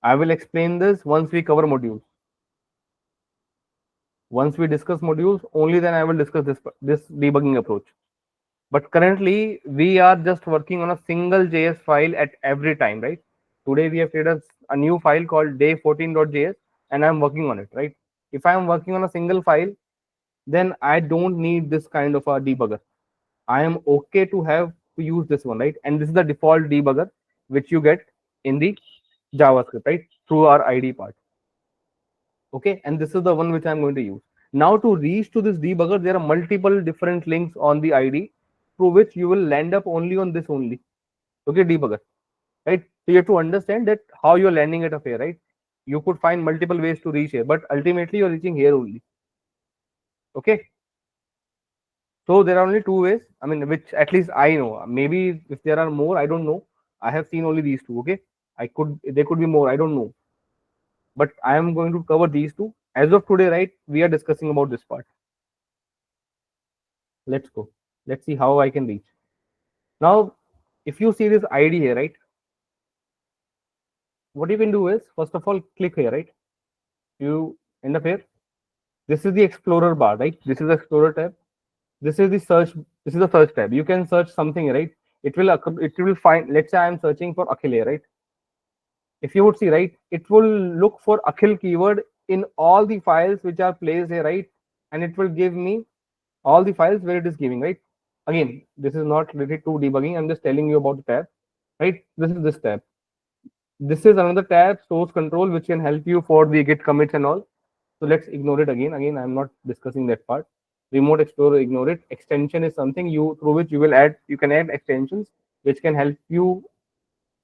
I will explain this once we cover modules. Once we discuss modules, only then I will discuss this debugging approach. But currently we are just working on a single JS file at every time, right? Today we have created a new file called day14.js, and I'm working on it, right? If I'm working on a single file, then I don't need this kind of a debugger. I am okay to have to use this one, right? And this is the default debugger which you get in the JavaScript, right? Through our ID part. Okay, and this is the one which I'm going to use. Now to reach to this debugger, there are multiple different links on the ID through which you will land up only on this only. Okay, debugger, right? So you have to understand that how you're landing it up here, right? You could find multiple ways to reach here, but ultimately you're reaching here only. Okay, so there are only 2 ways, I mean, which at least I know. Maybe if there are more, I don't know. I have seen only these 2. Okay, there could be more, I don't know, but I am going to cover these 2 as of today, right? We are discussing about this part. Let's go. Let's see how I can reach. Now if you see this ID here, right, what you can do is, first of all, click here, right? You end up here. This is the Explorer bar, right? This is the Explorer tab. This is the search. This is the search tab. You can search something, right? It will find. Let's say I'm searching for Akhil here, right? If you would see, right, it will look for Akhil keyword in all the files which are placed here, right? And it will give me all the files where it is giving, right? Again, this is not related to debugging. I'm just telling you about the tab, right? This is this tab. This is another tab, source control, which can help you for the git commits and all. So let's ignore it again. Again, I'm not discussing that part. Remote Explorer, ignore it. Extension is something you through which you will add. You can add extensions which can help you.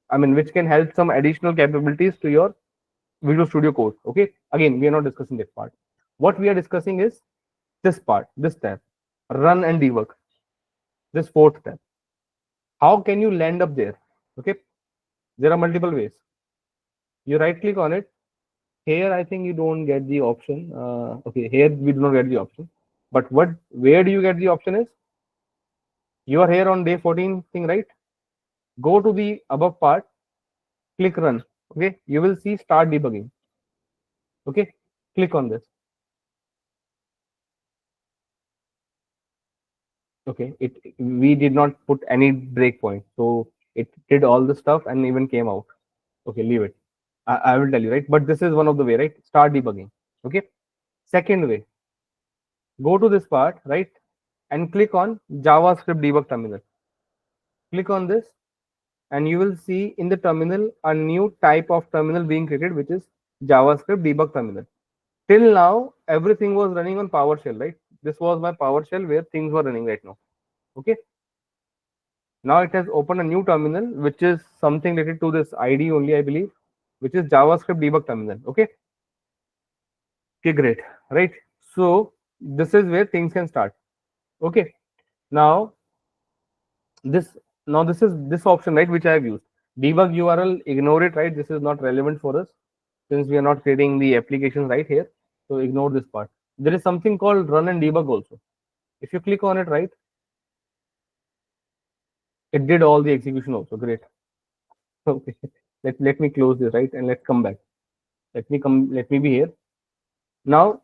I mean, which can help some additional capabilities to your Visual Studio Code. Okay. Again, we are not discussing that part. What we are discussing is this part, this tab, run and debug. This fourth tab. How can you land up there? Okay. There are multiple ways. You right click on it. Here, I think you don't get the option. Okay, here we do not get the option. But where do you get the option is? You are here on day 14 thing, right? Go to the above part, click run. Okay, you will see start debugging. Okay, click on this. Okay, we did not put any breakpoint, so it did all the stuff and even came out. Okay, leave it. I will tell you, right? But this is one of the way, right? Start debugging. Okay. Second way, go to this part, right? And click on JavaScript debug terminal. Click on this and you will see in the terminal a new type of terminal being created, which is JavaScript debug terminal. Till now, everything was running on PowerShell, right? This was my PowerShell where things were running right now. Okay. Now it has opened a new terminal, which is something related to this ID only, I believe, which is JavaScript debug terminal. Okay. Okay, great. Right. So this is where things can start. Okay. Now this is this option, right, which I have used. Debug URL, ignore it, right? This is not relevant for us since we are not creating the applications right here. So ignore this part. There is something called run and debug also. If you click on it, right, it did all the execution also. Great. Okay. Let me close this, right, and let's come back. Let me be here. Now,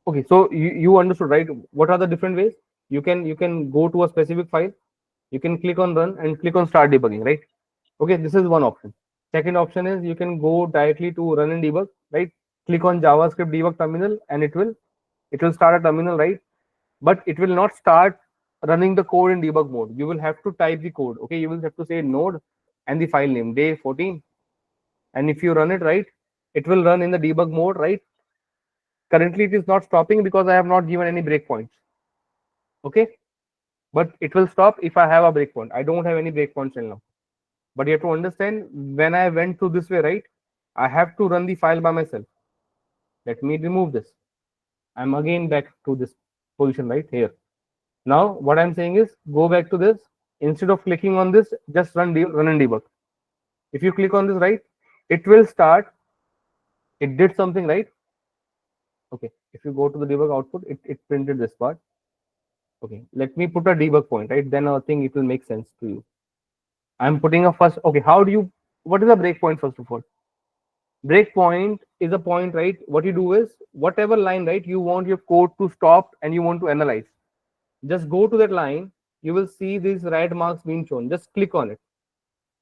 okay, so you understood, right? What are the different ways? You can go to a specific file, you can click on run and click on start debugging, right? Okay, this is one option. Second option is you can go directly to run and debug, right? Click on JavaScript debug terminal and it will start a terminal, right? But it will not start running the code in debug mode. You will have to type the code. Okay, you will have to say node and the file name day 14. And if you run it, right, it will run in the debug mode, right? Currently it is not stopping because I have not given any breakpoints. Okay, but it will stop if I have a breakpoint. I don't have any breakpoints till now. But you have to understand, when I went through this way, right, I have to run the file by myself. Let me remove this. I'm again back to this position right here. Now what I'm saying is go back to this. Instead of clicking on this, just run and debug. If you click on this, right, it will start. It did something, right? Okay, if you go to the debug output, it printed this part. Okay, let me put a debug point, right? Then I think it will make sense to you. I'm putting a first. Okay, what is a breakpoint first of all? Breakpoint is a point, right? What you do is whatever line, right, you want your code to stop and you want to analyze. Just go to that line. You will see these red marks being shown. Just click on it.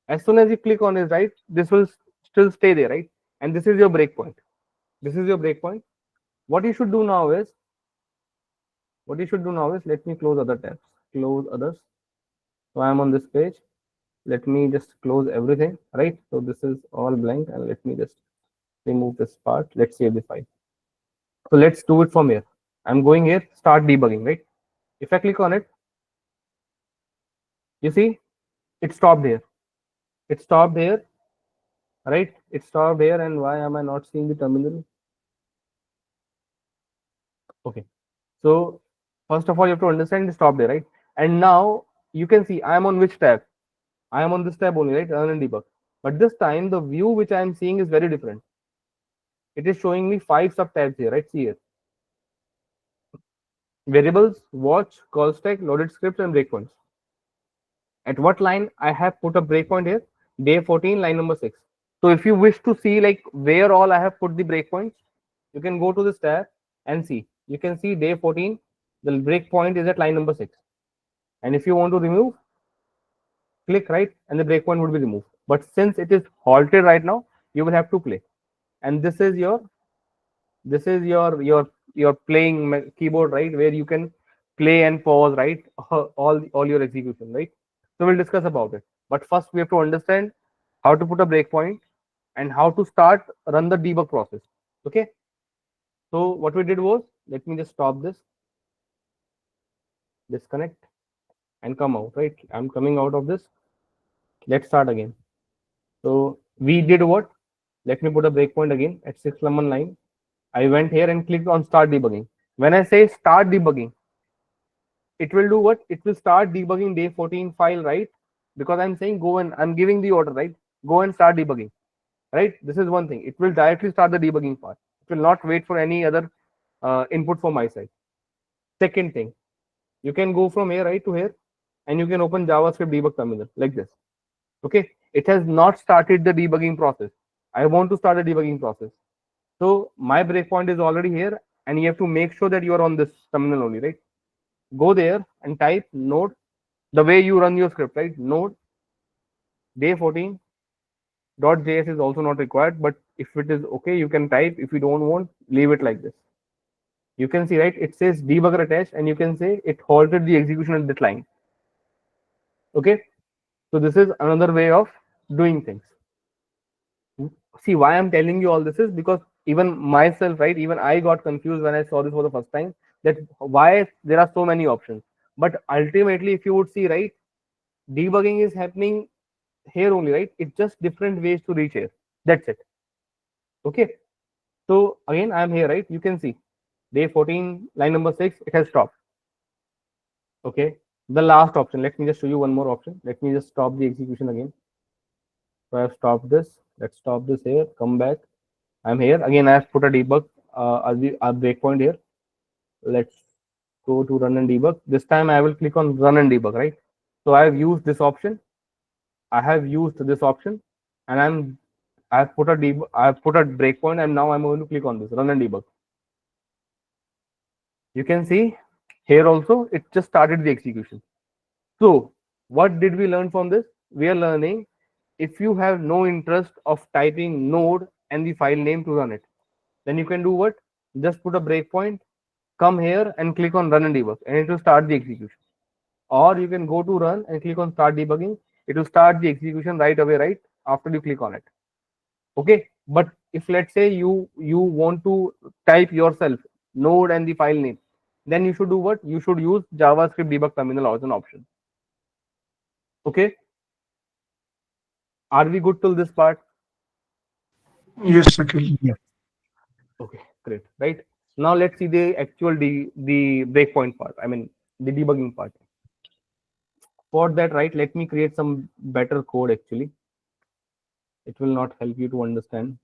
As soon as you click on it, right, this will still stay there, right? And this is your breakpoint. This is your breakpoint. What you should do now is, let me close other tabs. Close others. So I'm on this page. Let me just close everything, right? So this is all blank and let me just remove this part. Let's save the file. So let's do it from here. I'm going here, start debugging, right? If I click on it, you see it stopped here. It stopped here, right? It stopped here. And why am I not seeing the terminal? Okay. So first of all, you have to understand it stopped there, right? And now you can see I am on which tab? I am on this tab only, right? Run and debug. But this time the view which I am seeing is very different. It is showing me 5 sub tabs here, right? See here. Variables, watch, call stack, loaded scripts, and breakpoints. At what line I have put a breakpoint here? Day 14, line number 6. So if you wish to see like where all I have put the breakpoints, you can go to this tab and see. You can see day 14, the breakpoint is at line number 6. And if you want to remove, click right and the breakpoint would be removed. But since it is halted right now, you will have to play. And this is your playing keyboard, right, where you can play and pause, right, all your execution, right. So we'll discuss about it, but first we have to understand how to put a breakpoint and how to start run the debug process. Okay, so what we did was, let me just stop this, disconnect and come out, right. I'm coming out of this. Let's start again. So we did what? Let me put a breakpoint again at 611 I went here and clicked on start debugging. When I say start debugging, it will do what? It will start debugging day 14 file, right? Because I'm saying go and I'm giving the order, right? Go and start debugging, right? This is one thing. It will directly start the debugging part. It will not wait for any other input from my side. Second thing, you can go from here, right, to here, and you can open JavaScript debug terminal like this. Okay, it has not started the debugging process. I want to start the debugging process. So my breakpoint is already here, and you have to make sure that you are on this terminal only, right? Go there and type node the way you run your script, right? Node day 14 .js is also not required, but if it is okay, you can type. If you don't want, leave it like this. You can see, right? It says debugger attached, and you can say it halted the execution at that line. Okay, so this is another way of doing things. See, why I'm telling you all this is because even myself, right? Even I got confused when I saw this for the first time, that why there are so many options. But ultimately, if you would see, right, debugging is happening here only, right? It's just different ways to reach here. That's it. Okay. So again, I'm here, right? You can see day 14, line number 6, it has stopped. Okay. The last option, let me just show you one more option. Let me just stop the execution again. So I have stopped this. Let's stop this here. Come back. I'm here again. I have put a debug, a breakpoint here. Let's go to run and debug. This time I will click on run and debug, right? So I have used this option. I have used this option, and I've put a breakpoint, and now I'm going to click on this run and debug. You can see here also it just started the execution. So what did we learn from this? We are learning, if you have no interest of typing node and the file name to run it, then you can do what? Just put a breakpoint, come here and click on run and debug, and it will start the execution. Or you can go to run and click on start debugging. It will start the execution right away, right after you click on it. Okay, but if let's say you want to type yourself node and the file name, then you should do what? You should use JavaScript debug terminal as an option. Okay, are we good till this part? Yes, Akhil. Yeah. Okay, great. Right now, let's see the actual the breakpoint part. I mean the debugging part. For that, right, let me create some better code. Actually, it will not help you to understand.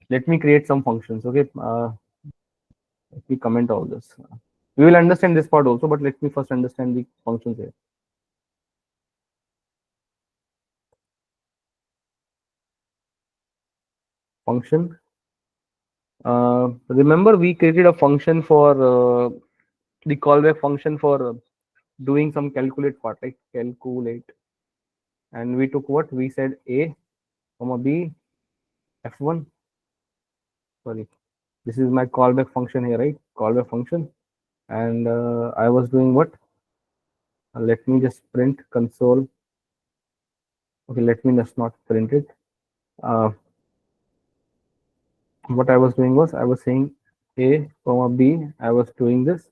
Let me create some functions. Okay, let me comment all this. We will understand this part also, but let me first understand the functions here. Function. Remember, we created a function for the callback function for doing some calculate part, like calculate, and we took what we said a comma b f1. Sorry, this is my callback function here, right? Callback function, and I was doing what? Let me just print console. Okay, let me just not print it. What I was doing was I was saying a comma b. I was doing this,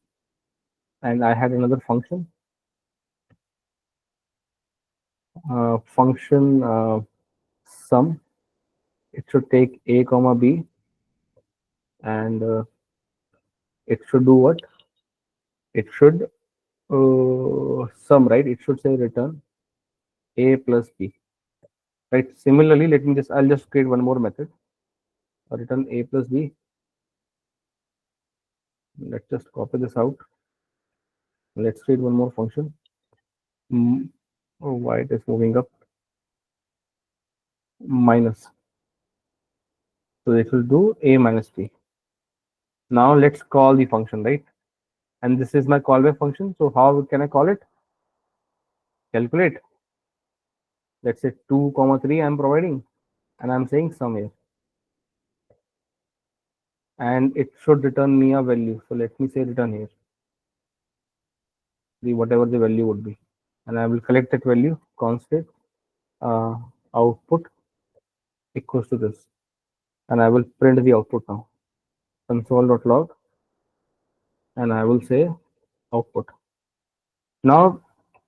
and I had another function. Function sum. It should take a comma b, and it should do what? It should sum, right? It should say return a plus b, right? Similarly, I'll just create one more method. Return a plus b. Let's just copy this out. Let's create one more function. Oh, why it is moving up? Minus. So it will do a minus b. Now let's call the function, right? And this is my callback function. So how can I call it? Calculate. Let's say 2 comma 3 I'm providing, and I'm saying sum here, and it should return me a value. So let me say return here the whatever the value would be, and I will collect that value constant output equals to this, and I will print the output now, console.log, and I will say output. Now,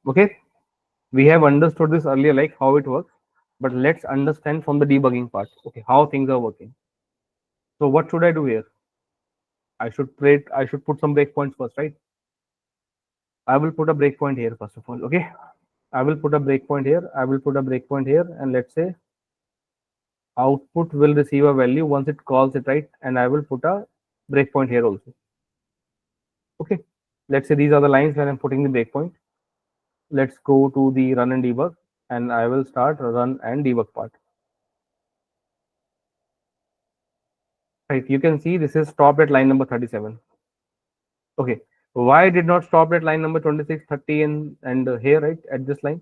okay, we have understood this earlier, like how it works, but let's understand from the debugging part, okay, how things are working. So what should I do here? I should put some breakpoints first, right? I will put a breakpoint here first of all, okay? I will put a breakpoint here, I will put a breakpoint here, and let's say output will receive a value once it calls it, right? And I will put a breakpoint here also. Okay, let's say these are the lines where I'm putting the breakpoint. Let's go to the run and debug, and I will start run and debug part. Right, you can see this is stopped at line number 37. Okay, why did not stop at line number 26, 30, and here, right, at this line?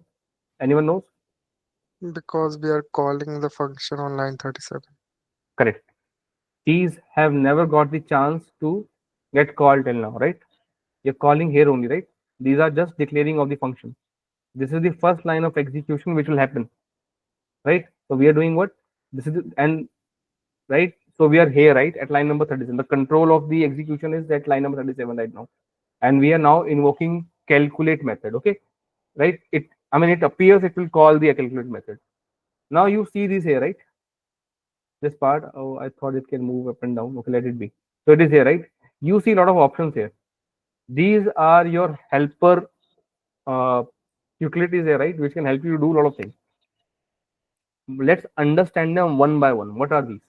Anyone knows? Because we are calling the function on line 37. Correct. These have never got the chance to get called till now, right? You're calling here only, right? These are just declaring of the function. This is the first line of execution which will happen, right? So we are doing what? This is and right. So we are here, right, at line number 37. The control of the execution is at line number 37 right now, and we are now invoking calculate method. Okay, right? It appears it will call the calculate method. Now you see this here, right? This part. Oh, I thought it can move up and down. Okay, let it be. So it is here, right? You see a lot of options here. These are your helper utilities here, right, which can help you do a lot of things. Let's understand them one by one. What are these?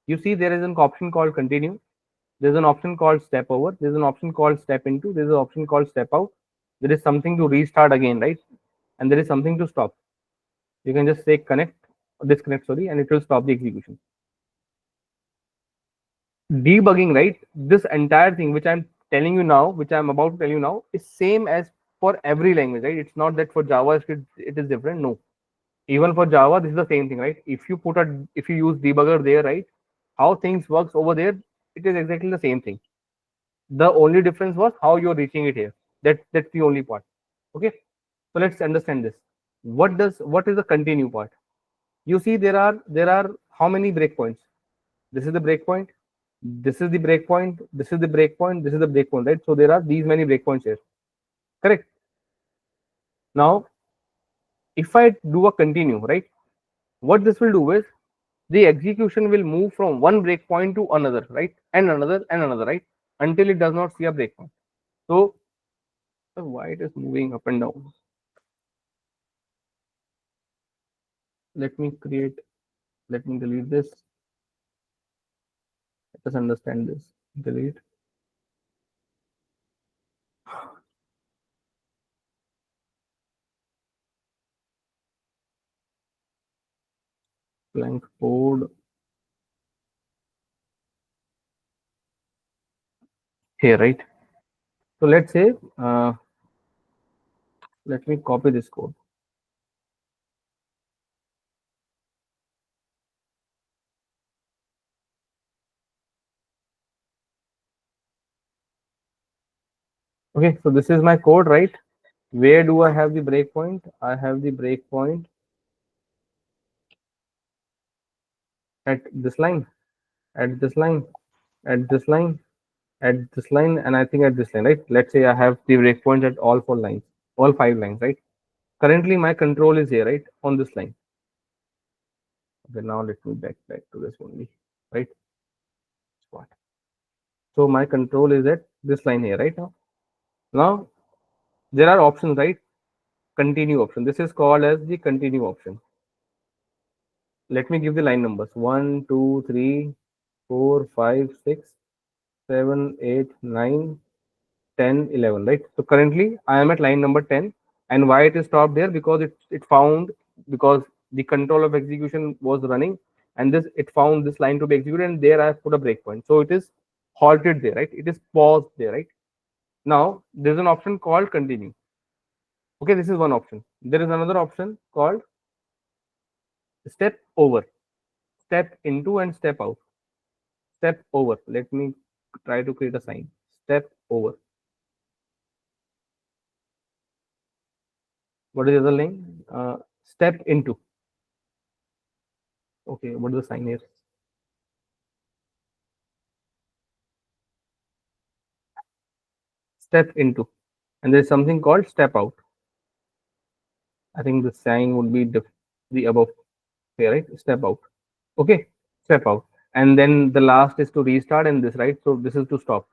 You see there is an option called continue, there's an option called step over, there's an option called step into, there's an option called step out, there is something to restart again, right? And there is something to stop. You can just say connect or disconnect, sorry, and it will stop the execution. Debugging, right, this entire thing which I'm telling you now, which I'm about to tell you now, is same as for every language, right? It's not that for JavaScript it is different. No, even for Java this is the same thing, right? If you use debugger there, right, how things works over there, it is exactly the same thing. The only difference was how you're reaching it here. That's the only part. Okay, so let's understand this. What is the continue part? You see there are how many breakpoints? This is the breakpoint, this is the breakpoint, this is the breakpoint, this is the breakpoint, right? So there are these many breakpoints here, correct? Now if I do a continue, right, what this will do is the execution will move from one breakpoint to another, right, and another, right, until it does not see a breakpoint. So why it is moving up and down? Let me delete this. Let us understand this. Delete. Blank code here, right? So let's say let me copy this code. Okay, so this is my code, right? Where do I have the breakpoint? I have the breakpoint at this line, at this line, at this line, at this line, and I think at this line, right? Let's say I have the breakpoint at all 4 lines, all 5 lines, right? Currently my control is here, right, on this line. Okay, now let me back to this only, right? What? So my control is at this line here, right? Now there are options, right? Continue option. This is called as the continue option. Let me give the line numbers: 1, 2, 3, 4, 5, 6, 7, 8, 9, 10, 11, right? So currently I am at line number 10, and why it is stopped there? Because it found, because the control of execution was running, and this it found this line to be executed, and there I have put a breakpoint. So it is halted there, right? It is paused there, right? Now there's an option called continue. Okay, this is one option. There is another option called step over, step into and step out. Step over. Let me try to create a sign. Step over. What is the other line? Step into. Okay, what is the sign here? Step into. And there's something called step out. I think the sign would be the above here, right? Step out. Okay, step out. And then the last is to restart, and this, right? So this is to stop.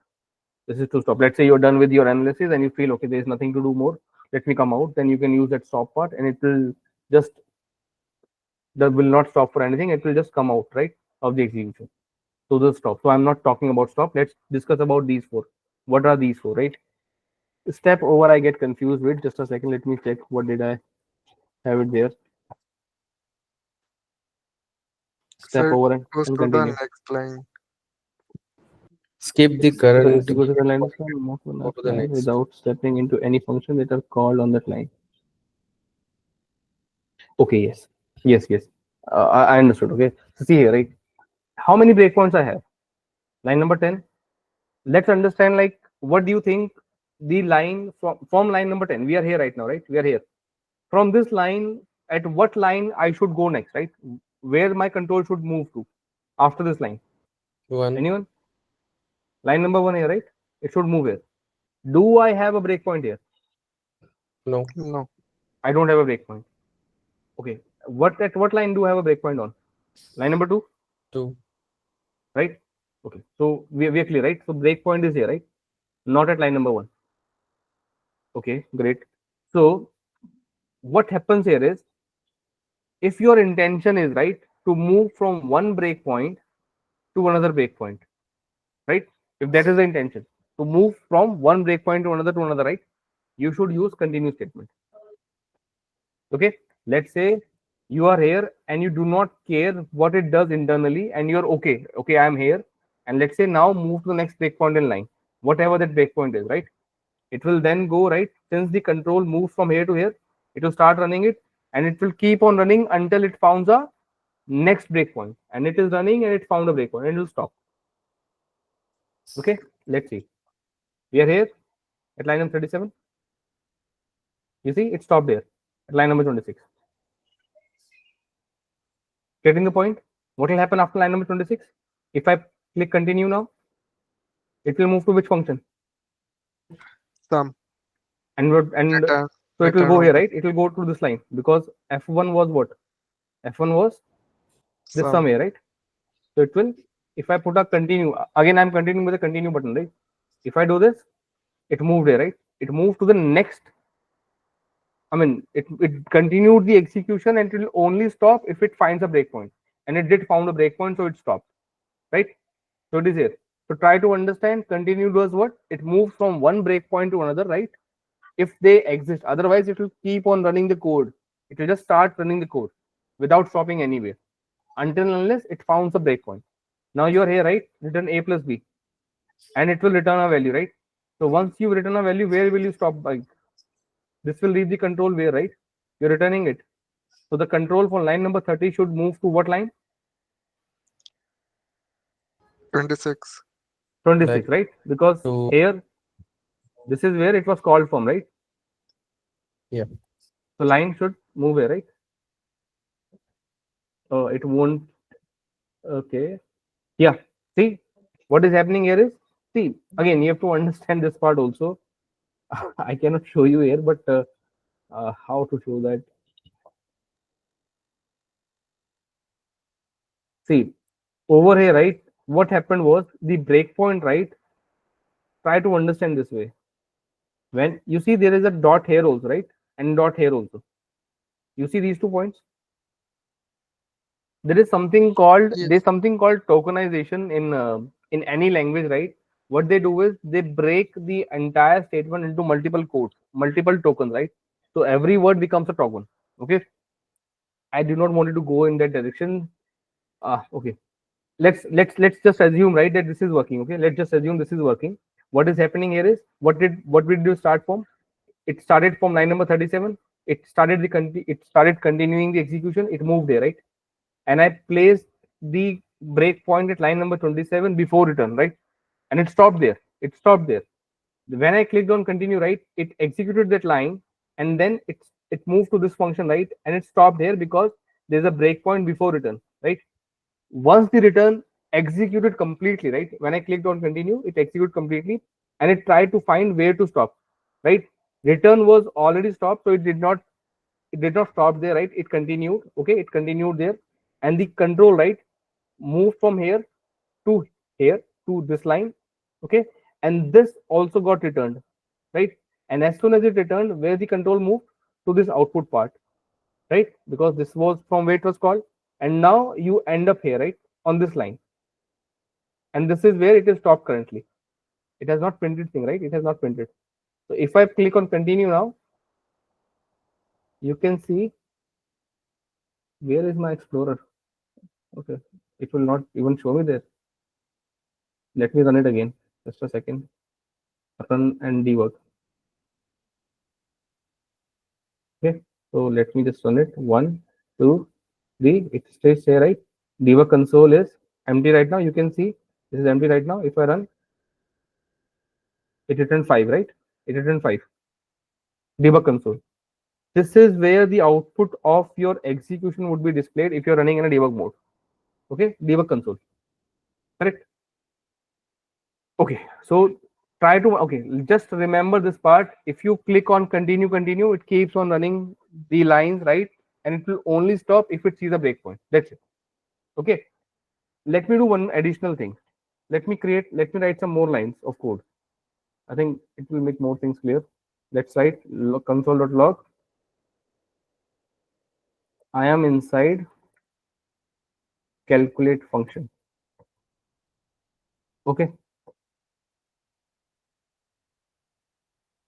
This is to stop. Let's say you're done with your analysis and you feel, okay, there's nothing to do more. Let me come out. Then you can use that stop part, and it will just, that will not stop for anything. It will just come out, right, of the execution. So the stop. So I'm not talking about stop. Let's discuss about these four. What are these four, right? Step over, I get confused with. Just a second. Let me check. What did I have it there? Step So it over goes and to the continue. next line. Skip the current. To go to the line of move to Go to that the line next. without stepping into any function that are called on that line. Okay, yes. Yes, yes. I understood. Okay. So see here, right? How many breakpoints I have? Line number 10. Let's understand, like, what do you think the line from line number 10? We are here right now, right? We are here. From this line, at what line I should go next, right? Where my control should move to after this line? One. Anyone? Line number 1 here, right? It should move here. Do I have a breakpoint here? No. No. I don't have a breakpoint. Okay. At what line do I have a breakpoint on? Line number 2? 2. Right? Okay. So we are clear, right? So breakpoint is here, right? Not at line number 1. Okay, great. So what happens here is, if your intention is, right, to move from one breakpoint to another breakpoint, right? If that is the intention, to move from one breakpoint to another, right? You should use continue statement. Okay. Let's say you are here and you do not care what it does internally, and you're okay. Okay, I'm here. And let's say now move to the next breakpoint in line, whatever that breakpoint is, right? It will then go, right? Since the control moves from here to here, it will start running it, and it will keep on running until it finds a next breakpoint. And it is running and it found a breakpoint, and it will stop. Okay, let's see. We are here at line number 37. You see, it stopped there at line number 26. Getting the point? What will happen after line number 26? If I click continue now, it will move to which function? Sum. And Return. so it will Return go of here, right? It will go to this line, because F1 was what? F1 was this sum here, right? So it will, if I put a continue, again I'm continuing with the continue button, right? If I do this, it moved here, right? It moved to the next. I mean, it continued the execution, and it will only stop if it finds a breakpoint. And it did found a breakpoint, so it stopped, right? So it is here. So try to understand, continue does what? It moves from one breakpoint to another, right? If they exist. Otherwise, it will keep on running the code. It will just start running the code without stopping anywhere until unless it finds a breakpoint. Now you're here, right? Return a plus b, and it will return a value, right? So once you return a value, where will you stop by? This will leave the control where, right? You're returning it. So the control for line number 30 should move to what line? 26. 26, right? Because So here, this is where it was called from, right? yeah. So line should move here, right? Oh, it won't. Okay. Yeah. See, what is happening here is, see, again, you have to understand this part also. I cannot show you here, but how to show that? See, over here, right? What happened was the breakpoint, right? Try to understand this way. When you see there is a dot here also, right? And dot here also. You see these 2 points? There is something called Yes. there's something called tokenization in any language, right? What they do is they break the entire statement into multiple codes, multiple tokens, right? So every word becomes a token. Okay. I do not want you to go in that direction. Okay, let's just assume, right, that this is working. Okay, let's just assume this is working. What is happening here is, what did you start from? It started from line number 37. It started continuing the execution. It moved there, right? And I placed the breakpoint at line number 27 before return, right? And it stopped there. It stopped there. When I clicked on continue, right, it executed that line, and then it moved to this function, right, and it stopped here because there's a breakpoint before return, right? Once the return executed completely, right, when I clicked on continue, it executed completely, and it tried to find where to stop, right? Return was already stopped, so it did not stop there, right? It continued. Okay, it continued there, and the control, right, moved from here to here to this line. Okay, and this also got returned, right? And as soon as it returned, where the control moved to this output part, right? Because this was from where it was called, and now you end up here, right, on this line, and this is where it is stopped currently. It has not printed thing, right? It has not printed. So if I click on continue now, you can see, where is my explorer? Okay, it will not even show me there. Let me run it again. Just a second. Run and debug. Okay, so let me just run it. 1, 2, 3. It stays here, right? Debug console is empty right now. You can see this is empty right now. If I run, it returned 5, right? It returned 5. Debug console. This is where the output of your execution would be displayed if you're running in a debug mode. Okay, debug console. Correct. Okay, so try to, okay, just remember this part. If you click on continue, it keeps on running the lines, right? And it will only stop if it sees a breakpoint. That's it. Okay, let me do one additional thing. Let me write some more lines of code. I think it will make more things clear. Let's write console.log. I am inside calculate function. Okay,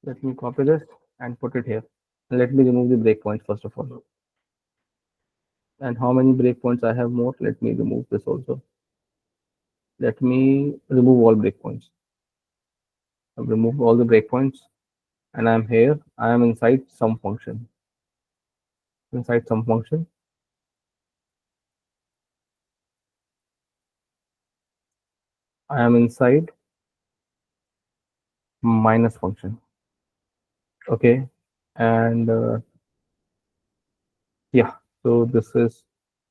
let me copy this and put it here. Let me remove the breakpoints first of all. And how many breakpoints I have more? Let me remove this also. Let me remove all breakpoints. I've removed all the breakpoints, and I'm here. I am inside some function. Inside some function. I am inside minus function. Okay, and yeah, so this is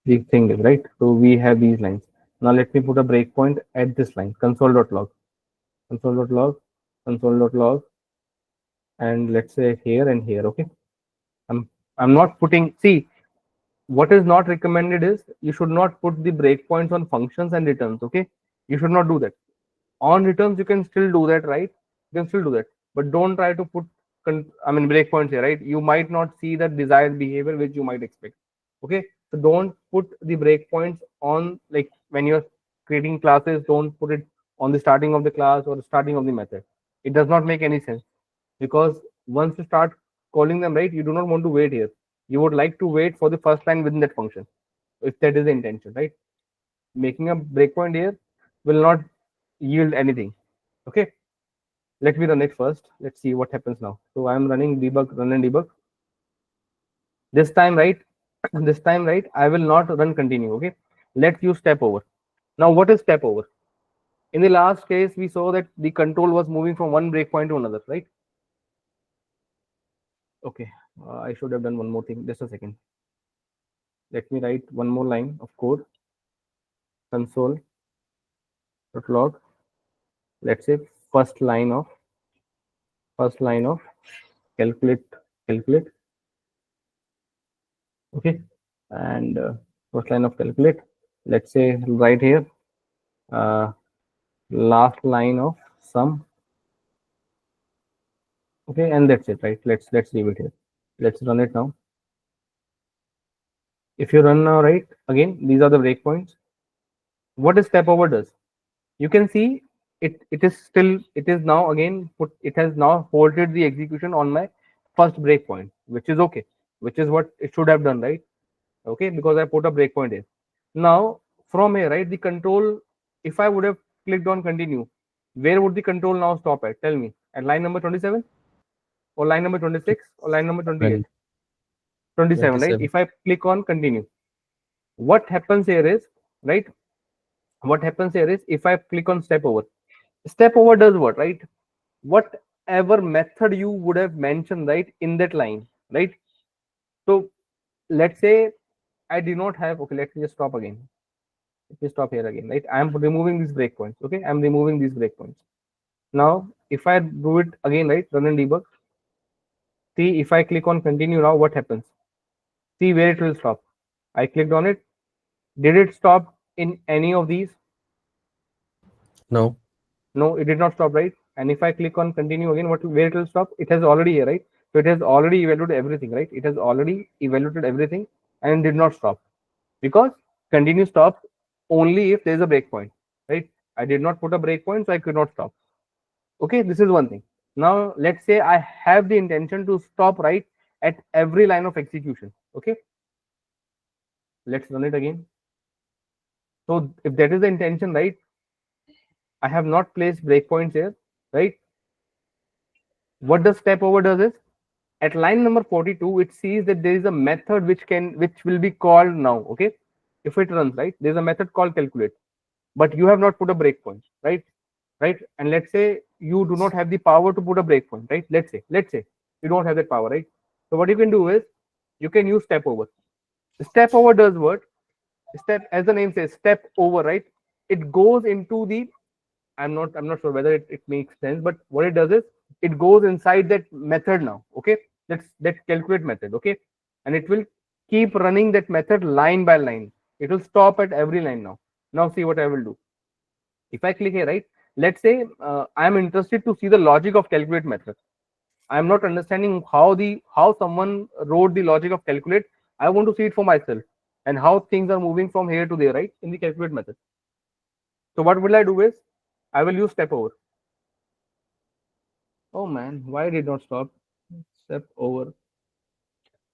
the thing, is right. So we have these lines. Now let me put a breakpoint at this line, console.log, console.log, console.log, and let's say here and here. Okay, I'm not putting, see, what is not recommended is you should not put the breakpoints on functions and returns. Okay, you should not do that. On returns you can still do that, right? You can still do that, but don't try to put breakpoints here, right? You might not see the desired behavior which you might expect. Okay, so don't put the breakpoints on, like when you're creating classes, don't put it on the starting of the class or the starting of the method. It does not make any sense, because once you start calling them, right, you do not want to wait here. You would like to wait for the first line within that function, if that is the intention, right? Making a breakpoint here will not yield anything. Okay, let me run it first. Let's see what happens now. So I'm running debug, run and debug. This time, right, this time, right, I will not run continue. Okay, let's use step over. Now what is step over? In the last case we saw that the control was moving from one breakpoint to another, right? Okay, I should have done one more thing. Just a second. Let me write one more line of code. Console.log. Let's say first line of calculate. Okay, and first line of calculate. Let's say right here, last line of sum. Okay, and that's it, right? Let's leave it here. Let's run it now. If you run now, right, again, these are the breakpoints. What is step over does? You can see it is now again it has now halted the execution on my first breakpoint, which is okay, which is what it should have done, right? Okay, because I put a breakpoint here. Now from here, right? The control, if I would have clicked on continue, where would the control now stop at? Tell me. At line number 27 or line number 26 or line number 28? 27, right? If I click on continue, what happens here is, right? What happens here is, if I click on step over does what, right? Whatever method you would have mentioned, right, in that line, right? So let's say I do not have, okay, let me just stop again. Let me stop here again, right? I'm removing these breakpoints. Okay, I'm removing these breakpoints. Now if I do it again, right, run and debug, see, if I click on continue now, what happens? See where it will stop. I clicked on it. Did it stop in any of these? No. No, it did not stop, right? And if I click on continue again, where it will stop? It has already here, right? So it has already evaluated everything, right? It has already evaluated everything and did not stop, because continue stops only if there is a breakpoint, right? I did not put a breakpoint, so I could not stop. Okay, this is one thing. Now let's say I have the intention to stop right at every line of execution. Okay, let's run it again. So if that is the intention, right, I have not placed breakpoints here, right? What the step over does is, at line number 42, it sees that there is a method which will be called now. Okay, if it runs, right, there's a method called calculate, but you have not put a breakpoint, right? And let's say you do not have the power to put a breakpoint, right? Let's say you don't have that power, right? So what you can do is, you can use step over. Step over does what? Step, as the name says, step over, right? It goes into the, I'm not sure whether it makes sense, but what it does is, it goes inside that method now. Okay, that's that calculate method. Okay, and it will keep running that method line by line. It will stop at every line now. Now see what I will do. If I click here, right, let's say I am interested to see the logic of calculate method. I am not understanding how someone wrote the logic of calculate. I want to see it for myself, and how things are moving from here to there, right, in the calculate method. So what will I do is, I will use step over. Oh man, why did not stop? Step over.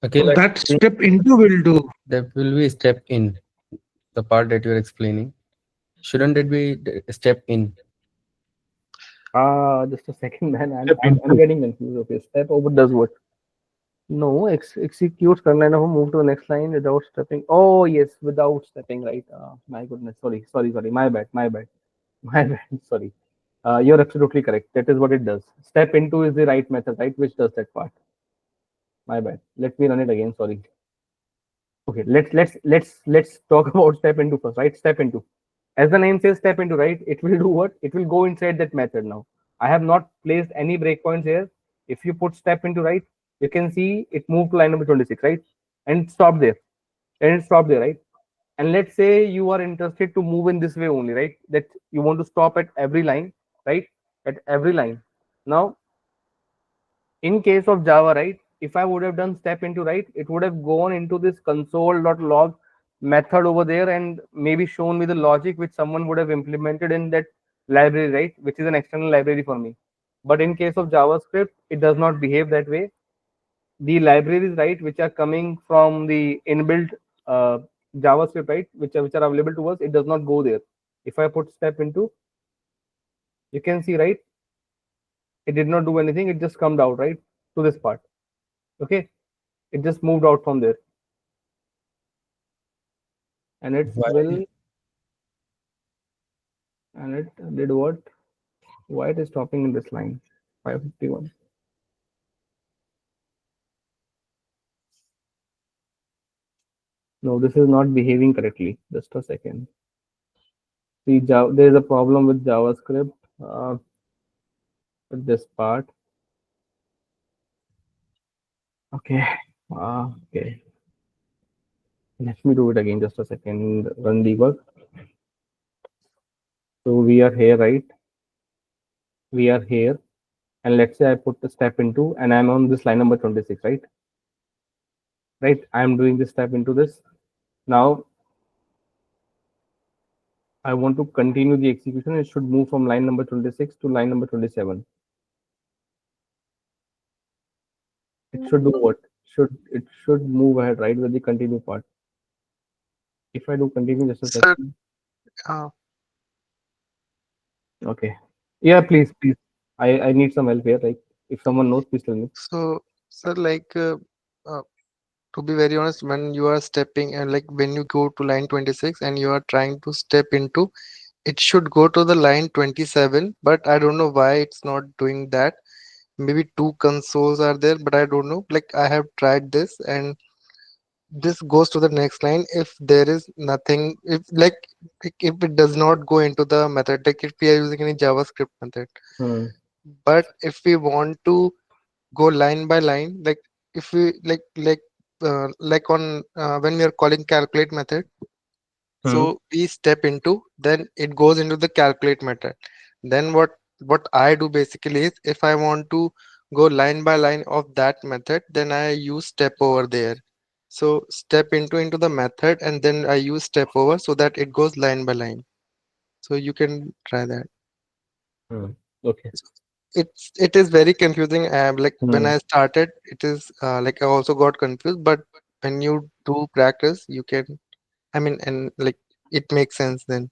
Okay, So that step into will do. that will be step in, the part that you're explaining. Shouldn't it be step in? Just a second, man. I'm getting confused. Okay, step over does what? No, executes current line of move to the next line without stepping. Oh yes, without stepping, right? My goodness, sorry. My bad. My bad. Sorry. You're absolutely correct. That is what it does. Step into is the right method, right? Which does that part. My bad. Let me run it again. Sorry. Okay, let's talk about step into first, right? Step into. As the name says, step into, right? It will do what? It will go inside that method now. I have not placed any breakpoints here. If you put step into, right, you can see it moved to line number 26, right? And stop there. And it stopped there, right? And let's say you are interested to move in this way only, right? That you want to stop at every line, right? At every line. Now, in case of Java, right, if I would have done step into, right, it would have gone into this console.log method over there and maybe shown me the logic which someone would have implemented in that library, right, which is an external library for me. But in case of JavaScript, it does not behave that way. The libraries, right, which are coming from the inbuilt JavaScript, right, which are available to us, it does not go there. If I put step into, you can see, right, it did not do anything. It just come out, right, to this part. Okay, it just moved out from there, and it will, and it did what? Why it is stopping in this line? 551. No, this is not behaving correctly. Just a second. See, there is a problem with JavaScript with this part. Okay. Okay. Let me do it again. Just a second. Run debug. So we are here, right? We are here, and let's say I put the step into, and I'm on this line number 26, right? Right. I'm doing this step into this. Now I want to continue the execution. It should move from line number 26 to line number 27. It should do what? It should move ahead, right, with the continue part. If I do continue, just a second. Uh, Okay. Yeah, please, please. I need some help here. Like, if someone knows, please tell me. so, sir, like, uh, to be very honest, when you are stepping and like when you go to line 26 and you are trying to step into, it should go to the line 27, but I don't know why it's not doing that. Maybe two consoles are there, but I don't know. Like, I have tried this and this goes to the next line if there is nothing, if if it does not go into the method, like if we are using any JavaScript method. Hmm. But if we want to go line by line, like if we like on when we are calling calculate method, Hmm. so we step into, then it goes into the calculate method. Then what I do basically is, if I want to go line by line of that method, then I use step over there. So step into the method, and then I use step over so that it goes line by line. So you can try that. Hmm. Okay. It is very confusing. Like when Hmm. I started, it is like I also got confused. But when you do practice, you can. I mean, and like it makes sense then.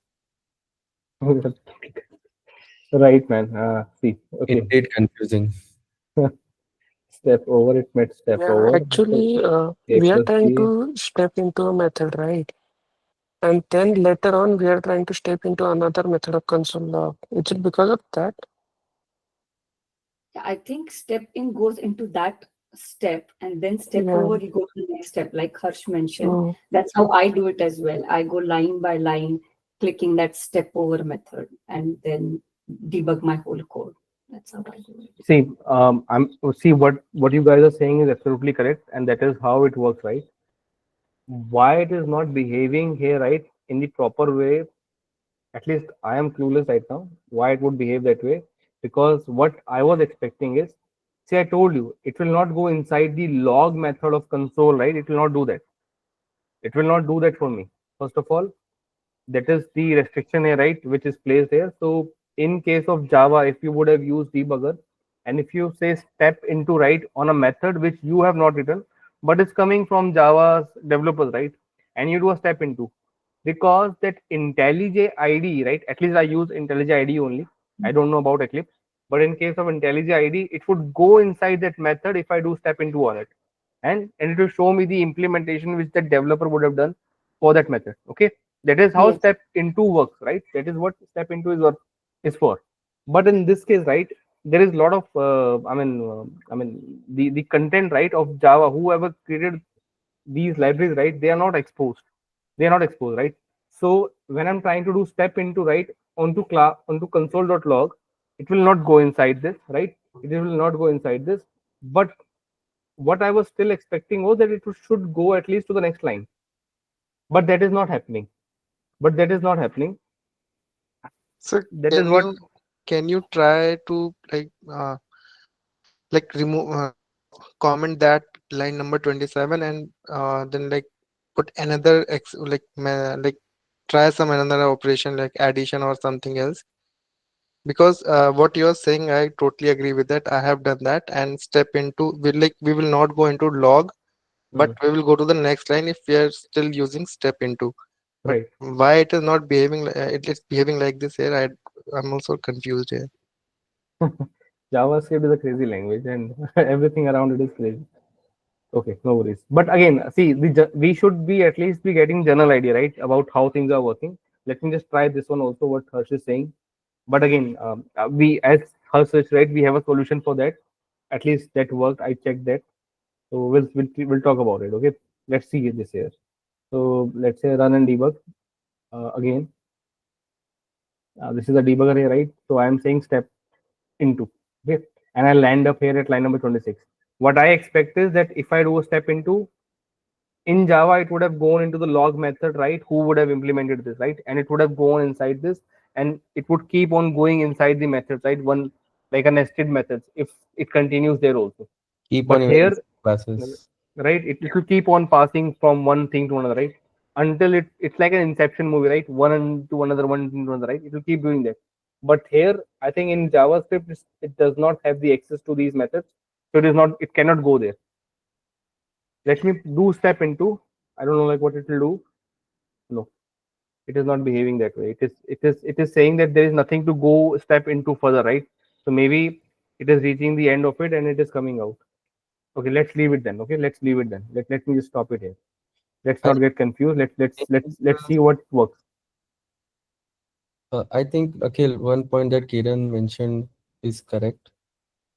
Right, man. See. Okay. Indeed confusing. Step over. It meant step Yeah, over. So actually, A we are plus trying B. to step into a method, right? And then later on, we are trying to step into another method of console log. Is it because of that? Yeah, I think step in goes into that step, and then step Yeah. over, you go to the next step, like Harsh mentioned. Mm. That's how I do it as well. I go line by line, clicking that step over method, and then debug my whole code. That's how I do it. See, see what you guys are saying is absolutely correct, and that is how it works, right? Why it is not behaving here, right, in the proper way? At least I am clueless right now. Why it would behave that way? Because what I was expecting is, see, I told you, it will not go inside the log method of console, right? It will not do that. It will not do that for me. First of all, that is the restriction here, right, which is placed here. So in case of Java, if you would have used debugger, and if you say step into, right, on a method which you have not written, but it's coming from Java's developers, right, and you do a step into, because that IntelliJ ID, right, at least I use IntelliJ ID only. I don't know about Eclipse, but in case of IntelliJ ID, it would go inside that method if I do step into on it, and it will show me the implementation which the developer would have done for that method. Okay, that is how Yes. step into works, right? That is what step into is for. But in this case, right, there is a lot of the content, right, of Java, whoever created these libraries, right, they are not exposed. They are not exposed, right? So when I'm trying to do step into, right, onto class onto console.log, it will not go inside this, right? It will not go inside this. But what I was still expecting was that should go at least to the next line. But that is not happening. But that is not happening. So That is what. can you try to like remove comment that line number 27, and then like put another like try some another operation like addition or something else, because what you're saying, I totally agree with that. I have done that, and step into, we will not go into log, but Hmm, we will go to the next line if we are still using step into. But right. why it is not behaving it is behaving like this here, I'm also confused here. JavaScript is a crazy language, and everything around it is crazy. Okay, no worries. But again, see, we should be at least be getting general idea, right, about how things are working. Let me just try this one also, what Harsh is saying. But again, we, as Harsh says, right, we have a solution for that. At least that worked. I checked that. So we'll talk about it. Okay, let's see this here. So let's say run and debug again. This is a debugger here, right? So I am saying step into, okay, and I land up here at line number 26. What I expect is that if I do a step into, in Java, it would have gone into the log method, right? Who would have implemented this, right? And it would have gone inside this, and it would keep on going inside the methods, right? One, like a nested methods, if it continues there also. Keep on But inventing here, classes. right, it will keep on passing from one thing to another, right, until it's like an inception movie, right, one to another, one to another, right? It will keep doing that. But here, I think in JavaScript, it does not have the access to these methods, so it cannot go there. Let me do step into. I don't know like what it will do. No, it is not behaving that way. It is saying that there is nothing to go step into further, right? So maybe it is reaching the end of it and it is coming out. Okay, let's leave it then. Okay, let's leave it then. Let me just stop it here. Let's not get confused. Let's see what works. I think, Akhil, one point that Kiran mentioned is correct.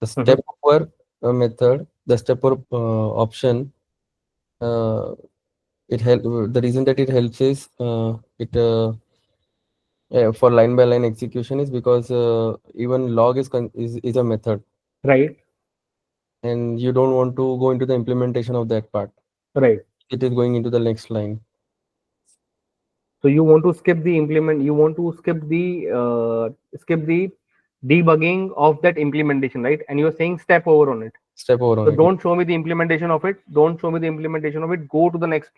The step over method, the step over option, it help. The reason that it helps is for line by line execution is because even log is a method, Right. and you don't want to go into the implementation of that part. Right. It is going into the next line. So you want to skip the implement. You want to skip the debugging of that implementation, right? And you're saying step over on it. Step over on So it. don't show me the implementation of it. Don't show me the implementation of it. Go to the next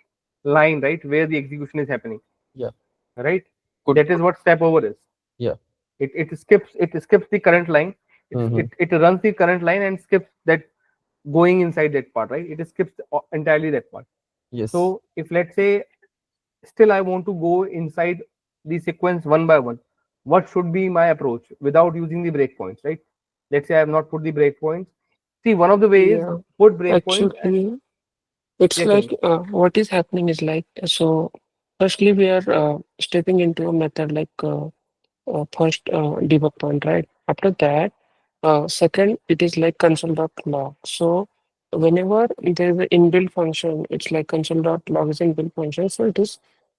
line, right, where the execution is happening. Yeah. Right. Good. That is what step over is. Yeah. It skips the current line. It runs the current line and skips that going inside that part, right? It skips entirely that part. Yes. So if let's say still I want to go inside the sequence one by one, what should be my approach without using the breakpoints, right? Let's say I have not put the breakpoints. See, one of the ways Yeah. put breakpoints. Actually, it's Yeah, like what is happening is like, so firstly we are stepping into a method like first debug point, right? After that, second, it is like console.log. So whenever there is an inbuilt function, it's like console.log is inbuilt function. So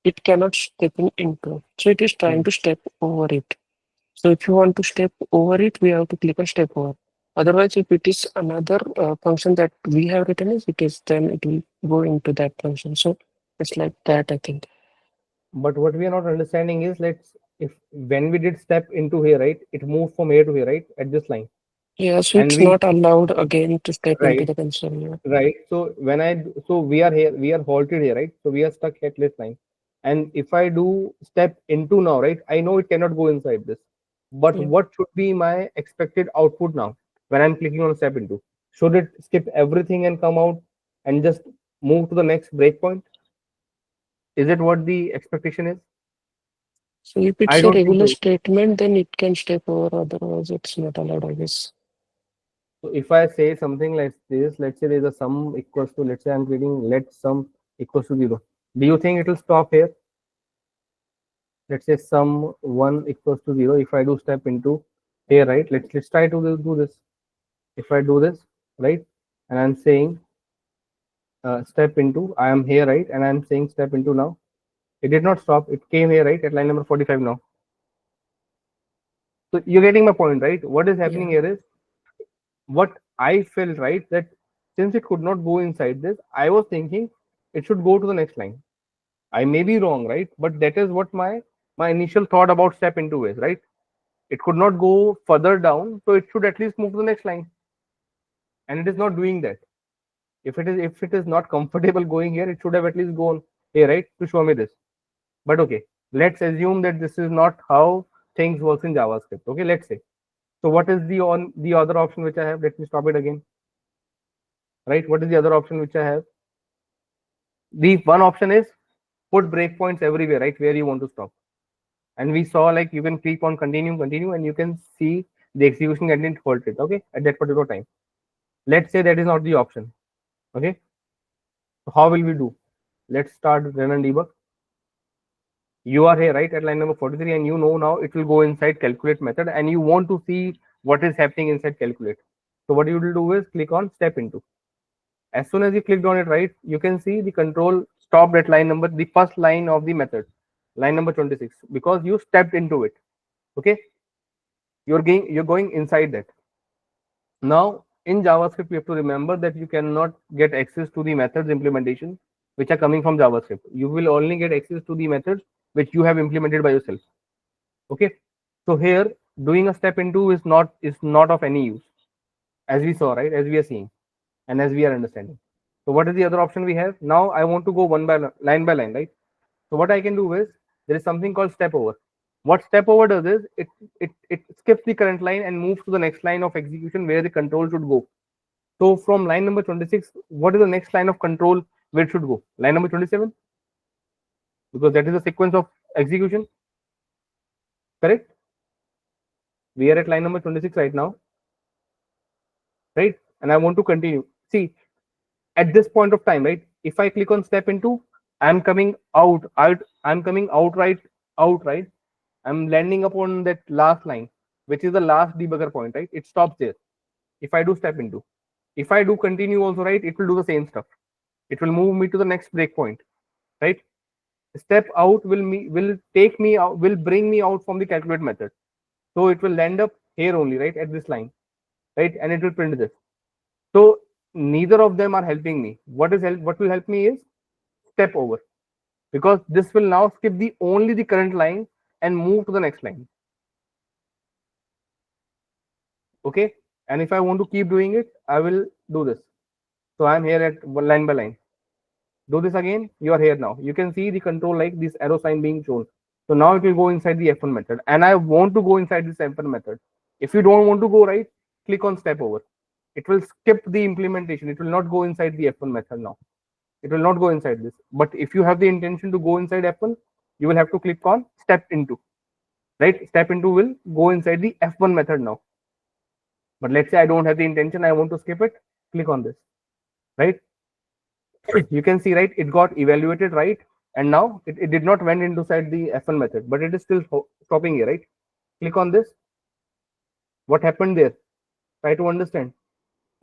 it cannot step into. So it is trying to step over it. So if you want to step over it, we have to click on step over. Otherwise, if it is another function that we have written, then it will go into that function. So it's like that, I think. But what we are not understanding is, if when we did step into here, right, it moved from here to here, right, at this line. Yeah, so And it's we not allowed again to step into right, the console. Yeah. right. So so we are here, we are halted here, right? So we are stuck at this line. And if I do step into now, right, I know it cannot go inside this. But Yeah. what should be my expected output now when I'm clicking on step into? Should it skip everything and come out and just move to the next breakpoint? Is it what the expectation is? So if I it's a don't think regular so. statement, then it can step over. Otherwise, it's not allowed, I guess. So if I say something like this, let's say there's a sum equals to, let's say I'm reading let sum equals to 0. Do you think it will stop here? Let's say sum 1 equals to 0. If I do step into here, right? Let's try to do this. If I do this, right, and I'm saying step into, I am here, right, and I'm saying step into now. It did not stop. It came here, right, at line number 45 now. So you're getting my point, right? What is happening here is what I felt, right, that since it could not go inside this, I was thinking it should go to the next line. I may be wrong, right? But that is what my initial thought about step into is, right? It could not go further down, so it should at least move to the next line. And it is not doing that. If it is not comfortable going here, it should have at least gone here, right, to show me this. But okay, let's assume that this is not how things works in JavaScript. Okay, let's say. So what is the other option which I have? Let me stop it again. Right? What is the other option which I have? The one option is put breakpoints everywhere, right, where you want to stop. And we saw like you can click on continue, and you can see the execution getting halted, okay, at that particular time. Let's say that is not the option. Okay. So how will we do? Let's start run and debug. You are here, right, at line number 43, and you know now it will go inside calculate method, and you want to see what is happening inside calculate. So what you will do is click on step into. As soon as you clicked on it, right, you can see the control stopped at line number, the first line of the method, line number 26, because you stepped into it. Okay, you're going inside that. Now in JavaScript, you have to remember that you cannot get access to the methods implementation which are coming from JavaScript. You will only get access to the methods which you have implemented by yourself. Okay, so here doing a step into is not of any use, as we saw, right, as we are seeing and as we are understanding. So what is the other option we have? Now I want to go line by line, right? So what I can do is there is something called step over. What step over does is it skips the current line and moves to the next line of execution where the control should go. So from line number 26, what is the next line of control where it should go? Line number 27, because that is the sequence of execution. Correct? We are at line number 26 right now, right? And I want to continue. See, at this point of time, right? If I click on step into, I'm coming out. I'm coming out, right? Out, right? I'm landing upon that last line, which is the last debugger point, right? It stops there. If I do step into, if I do continue also, right, it will do the same stuff. It will move me to the next breakpoint, right? Step out will take me out, will bring me out from the calculate method. So it will land up here only, right, at this line, right, and it will print this. So neither of them are helping me. What will help me is step over, because this will now skip the only the current line and move to the next line. Okay, and if I want to keep doing it, I will do this. So I'm here at line by line. Do this again. You are here now. You can see the control like this arrow sign being shown. So now it will go inside the F1 method, and I want to go inside this F1 method. If you don't want to go, right, click on step over. It will skip the implementation. It will not go inside the F1 method now. It will not go inside this. But if you have the intention to go inside F1, you will have to click on step into, right? Step into will go inside the F1 method now. But let's say I don't have the intention, I want to skip it, click on this, right? You can see, right, it got evaluated, right? And now it did not went inside the F1 method, but it is still stopping here, right? Click on this. What happened there? Try to understand.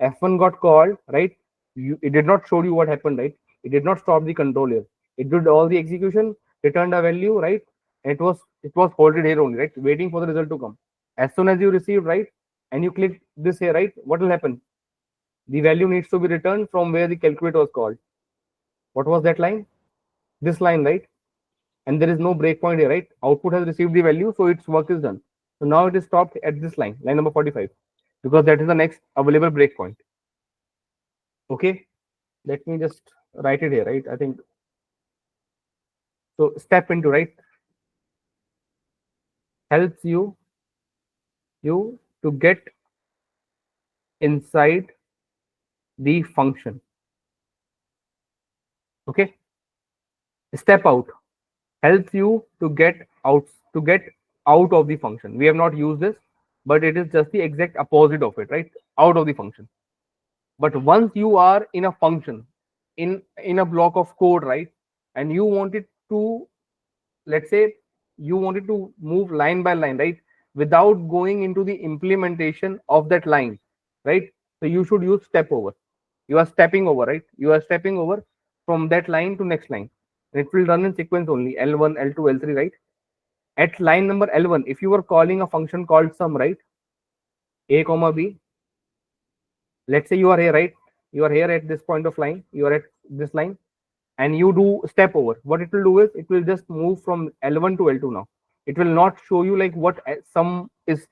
F1 got called, right? It did not show you what happened, right? It did not stop the control here. It did all the execution, returned a value, right? And it was halted here only, right? Waiting for the result to come. As soon as you receive, right, and you click this here, right, what will happen? The value needs to be returned from where the calculate was called. What was that line? This line, right? And there is no breakpoint here, right? Output has received the value, so its work is done. So now it is stopped at this line number 45, because that is the next available breakpoint. Okay, let me just write it here, right? I think so. Step into, right, helps you to get inside the function. Okay, step out helps you to get out of the function. We have not used this, but it is just the exact opposite of it, right? Out of the function. But once you are in a function, in a block of code, right, and you wanted to, let's say you wanted to move line by line, right, without going into the implementation of that line, right? So you should use step over. You are stepping over, right? You are stepping over from that line to next line. And it will run in sequence only, L1, L2, L3, right? At line number L1, if you are calling a function called sum, right, a comma b, let's say you are here, right? You are here at this point of line, you are at this line, and you do step over. What it will do is it will just move from L1 to L2 now. It will not show you like what sum is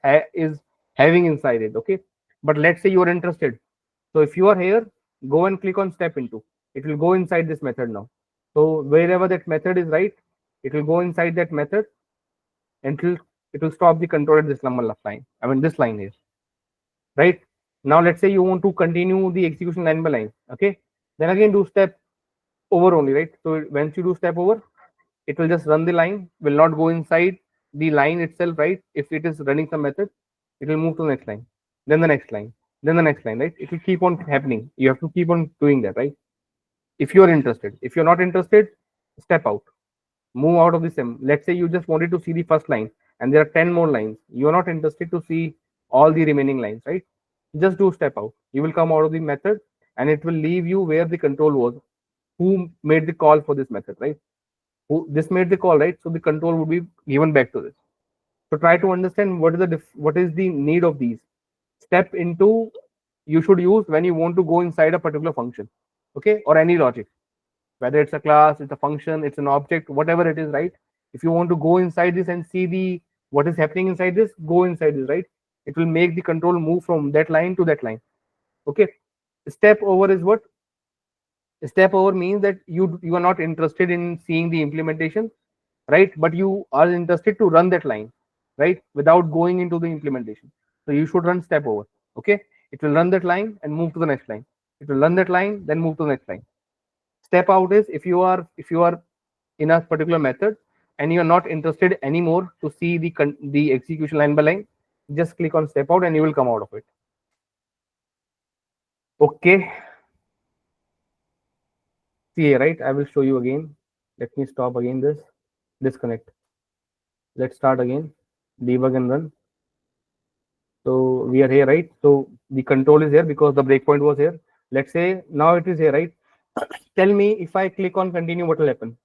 having inside it. Okay, but let's say you are interested. So if you are here, go and click on step into. It will go inside this method now. So wherever that method is, right, it will go inside that method until it will stop the control at this number line. I mean this line here, right? Now let's say you want to continue the execution line by line. Okay, then again do step over only, right? So once you do step over, it will just run the line, will not go inside the line itself, right? If it is running some method, it will move to the next line, then the next line, then the next line, right? It will keep on happening. You have to keep on doing that, right? If you are interested. If you're not interested, step out, move out of the sim. Let's say you just wanted to see the first line and there are 10 more lines. You're not interested to see all the remaining lines, right? Just do step out. You will come out of the method and it will leave you where the control was. Who made the call for this method, right? Who this made the call, right? So the control would be given back to this. So try to understand what is the need of these. Step into you should use when you want to go inside a particular function, okay, or any logic, whether it's a class, it's a function, it's an object, whatever it is, right? If you want to go inside this and see the what is happening inside this, go inside this, right? It will make the control move from that line to that line. Okay, step over is what? Step over means that you are not interested in seeing the implementation, right? But you are interested to run that line, right, without going into the implementation. So you should run step over. Okay, it will run that line and move to the next line. It will run that line, then move to the next line. Step out is if you are in a particular method and you're not interested anymore to see the execution line by line, just click on step out and you will come out of it. Okay. See here, right? I will show you again. Let me stop again this. Disconnect. Let's start again. Debug and run. So we are here, right? So the control is here because the breakpoint was here. Let's say now it is here, right? Tell me if I click on continue, what will happen?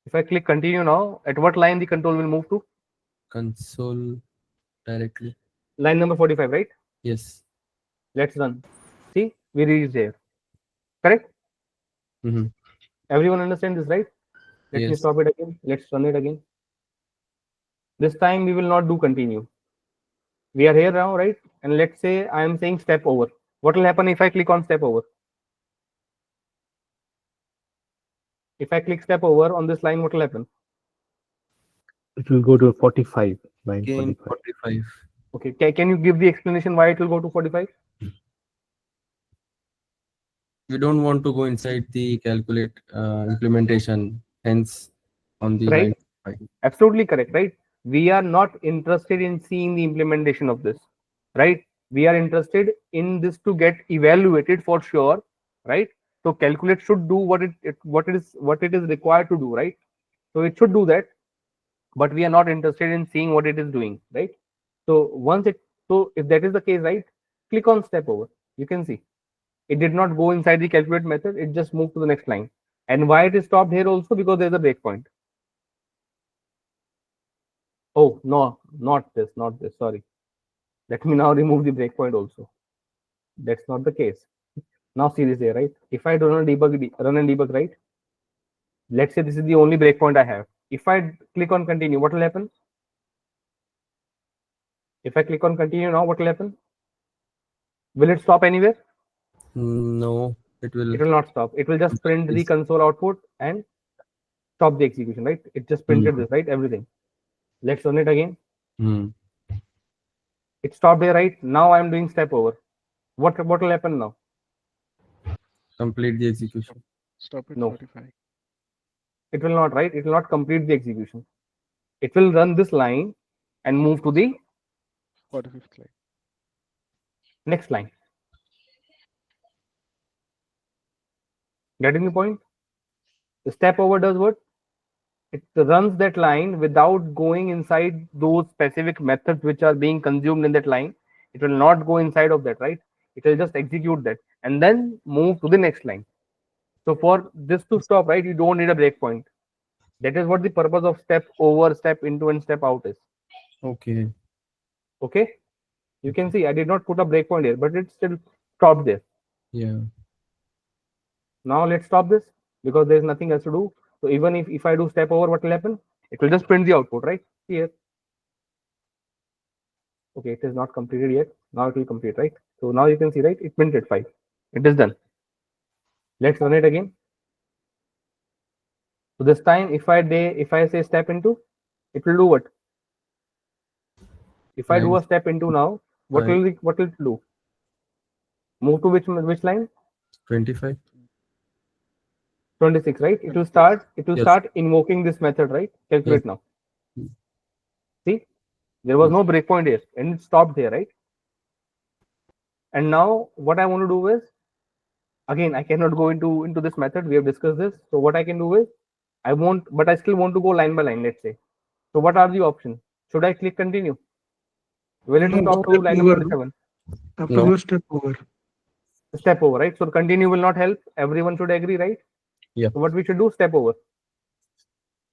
If I click continue now, at what line the control will move to? Console directly. Line number 45, right? Yes. Let's run. See, we reached there. Correct? Mm-hmm. Everyone understand this, right? Let me Yes. stop it again. Let's run it again. This time we will not do continue. We are here now, right? And let's say I am saying step over. What will happen if I click on step over? If I click step over on this line, what will happen? It will go to 45. Line Again 45. 45. Okay, can you give the explanation why it will go to 45? We don't want to go inside the calculate implementation, hence on the Right? line 5. Absolutely correct, right? We are not interested in seeing the implementation of this, right? We are interested in this to get evaluated for sure, right? So calculate should do what it is required to do, right? So it should do that, but we are not interested in seeing what it is doing, right? So if that is the case, right, click on step over. You can see it did not go inside the calculate method, it just moved to the next line. And why it is stopped here also? Because there's a breakpoint. Oh no, not this, sorry. Let me now remove the breakpoint also. That's not the case. Now see this here, right? If I do not run and debug, right? Let's say this is the only breakpoint I have. If I click on continue, what will happen? If I click on continue now, what will happen? Will it stop anywhere? No, It will not stop. It will just print the console output and stop the execution, right? It just printed this, right? Everything. Let's run it again. It stopped there, right? Now I'm doing step over. What will happen now? Complete the execution. Stop at No. 45. It will not, right? It will not complete the execution. It will run this line and move to the 45th line. next line. Getting the point? The step over does what? It runs that line without going inside those specific methods which are being consumed in that line. It will not go inside of that, right? It will just execute that and then move to the next line. So for this to stop, right, you don't need a breakpoint. That is what the purpose of step over, step into, and step out is. Okay. Okay. You can see I did not put a breakpoint here, but it still stopped there. Yeah. Now let's stop this because there's nothing else to do. So even if I do step over, what will happen? It will just print the output, right? Here. Okay, it is not completed yet. Now it will complete, right? So now you can see, right? It printed 5. It is done. Let's run it again. So this time, if I say step into, it will do what? If I do a step into now, what will it do? Move to which line? 25. 26, right? It will start invoking this method, right? Calculate now. See, there was no breakpoint here and it stopped there, right? And now what I want to do is, again, I cannot go into this method. We have discussed this. So what I can do is, but I still want to go line by line, let's say. So what are the options? Should I click continue? Will it stop to line number 27? Have to go step over. Step over, right? So continue will not help. Everyone should agree, right? Yeah. So what we should do, step over.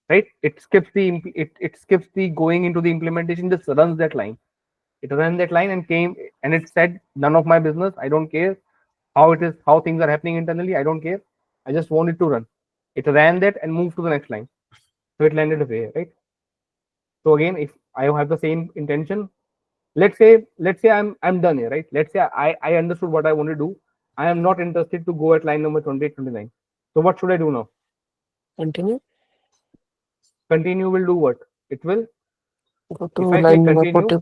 Right? It skips the going into the implementation, just runs that line. It ran that line and it said, none of my business. I don't care how things are happening internally. I don't care. I just want it to run. It ran that and moved to the next line. So it landed away, right? So again, if I have the same intention, let's say I'm done here, right? Let's say I understood what I want to do. I am not interested to go at line number 28, 29. So what should I do now? Continue. Continue will do what? It will Go to if I line click number continue,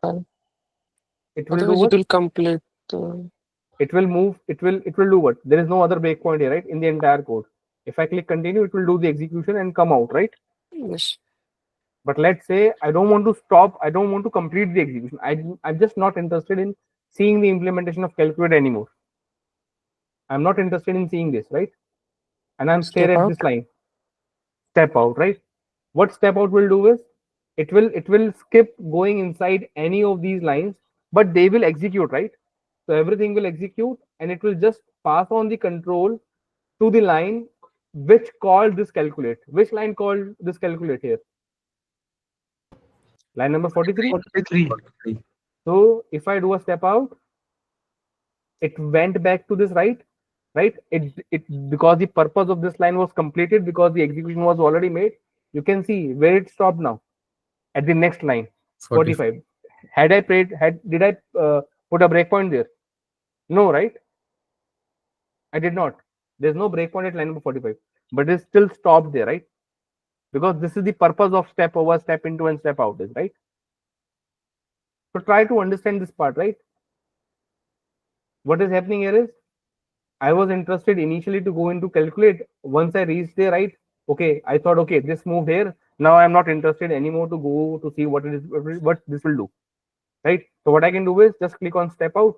45. it will do Otherwise, what? it will complete. it will move, it will do what? There is no other breakpoint here, right? In the entire code. If I click continue, it will do the execution and come out, right? Yes. But let's say I don't want to stop, I don't want to complete the execution. I'm just not interested in seeing the implementation of calculate anymore. I'm not interested in seeing this, right? And I'm Step stare at out. this line. Step out, right? What step out will do is it will skip going inside any of these lines, but they will execute, right? So everything will execute and it will just pass on the control to the line which called this calculate. Which line called this calculate here? Line number 43. 43. So if I do a step out, it went back to this right. It because the purpose of this line was completed, because the execution was already made. You can see where it stopped now at the next line 45. Did I put a breakpoint there? No, right? I did not. There's no breakpoint at line number 45, but it's still stopped there, right? Because this is the purpose of step over, step into, and step out, is right? So try to understand this part, right? What is happening here is I was interested initially to go into calculate. Once I reached there, right? Okay, I thought, okay, this moved here. Now I'm not interested anymore to go to see what it is, what this will do, right? So what I can do is just click on step out.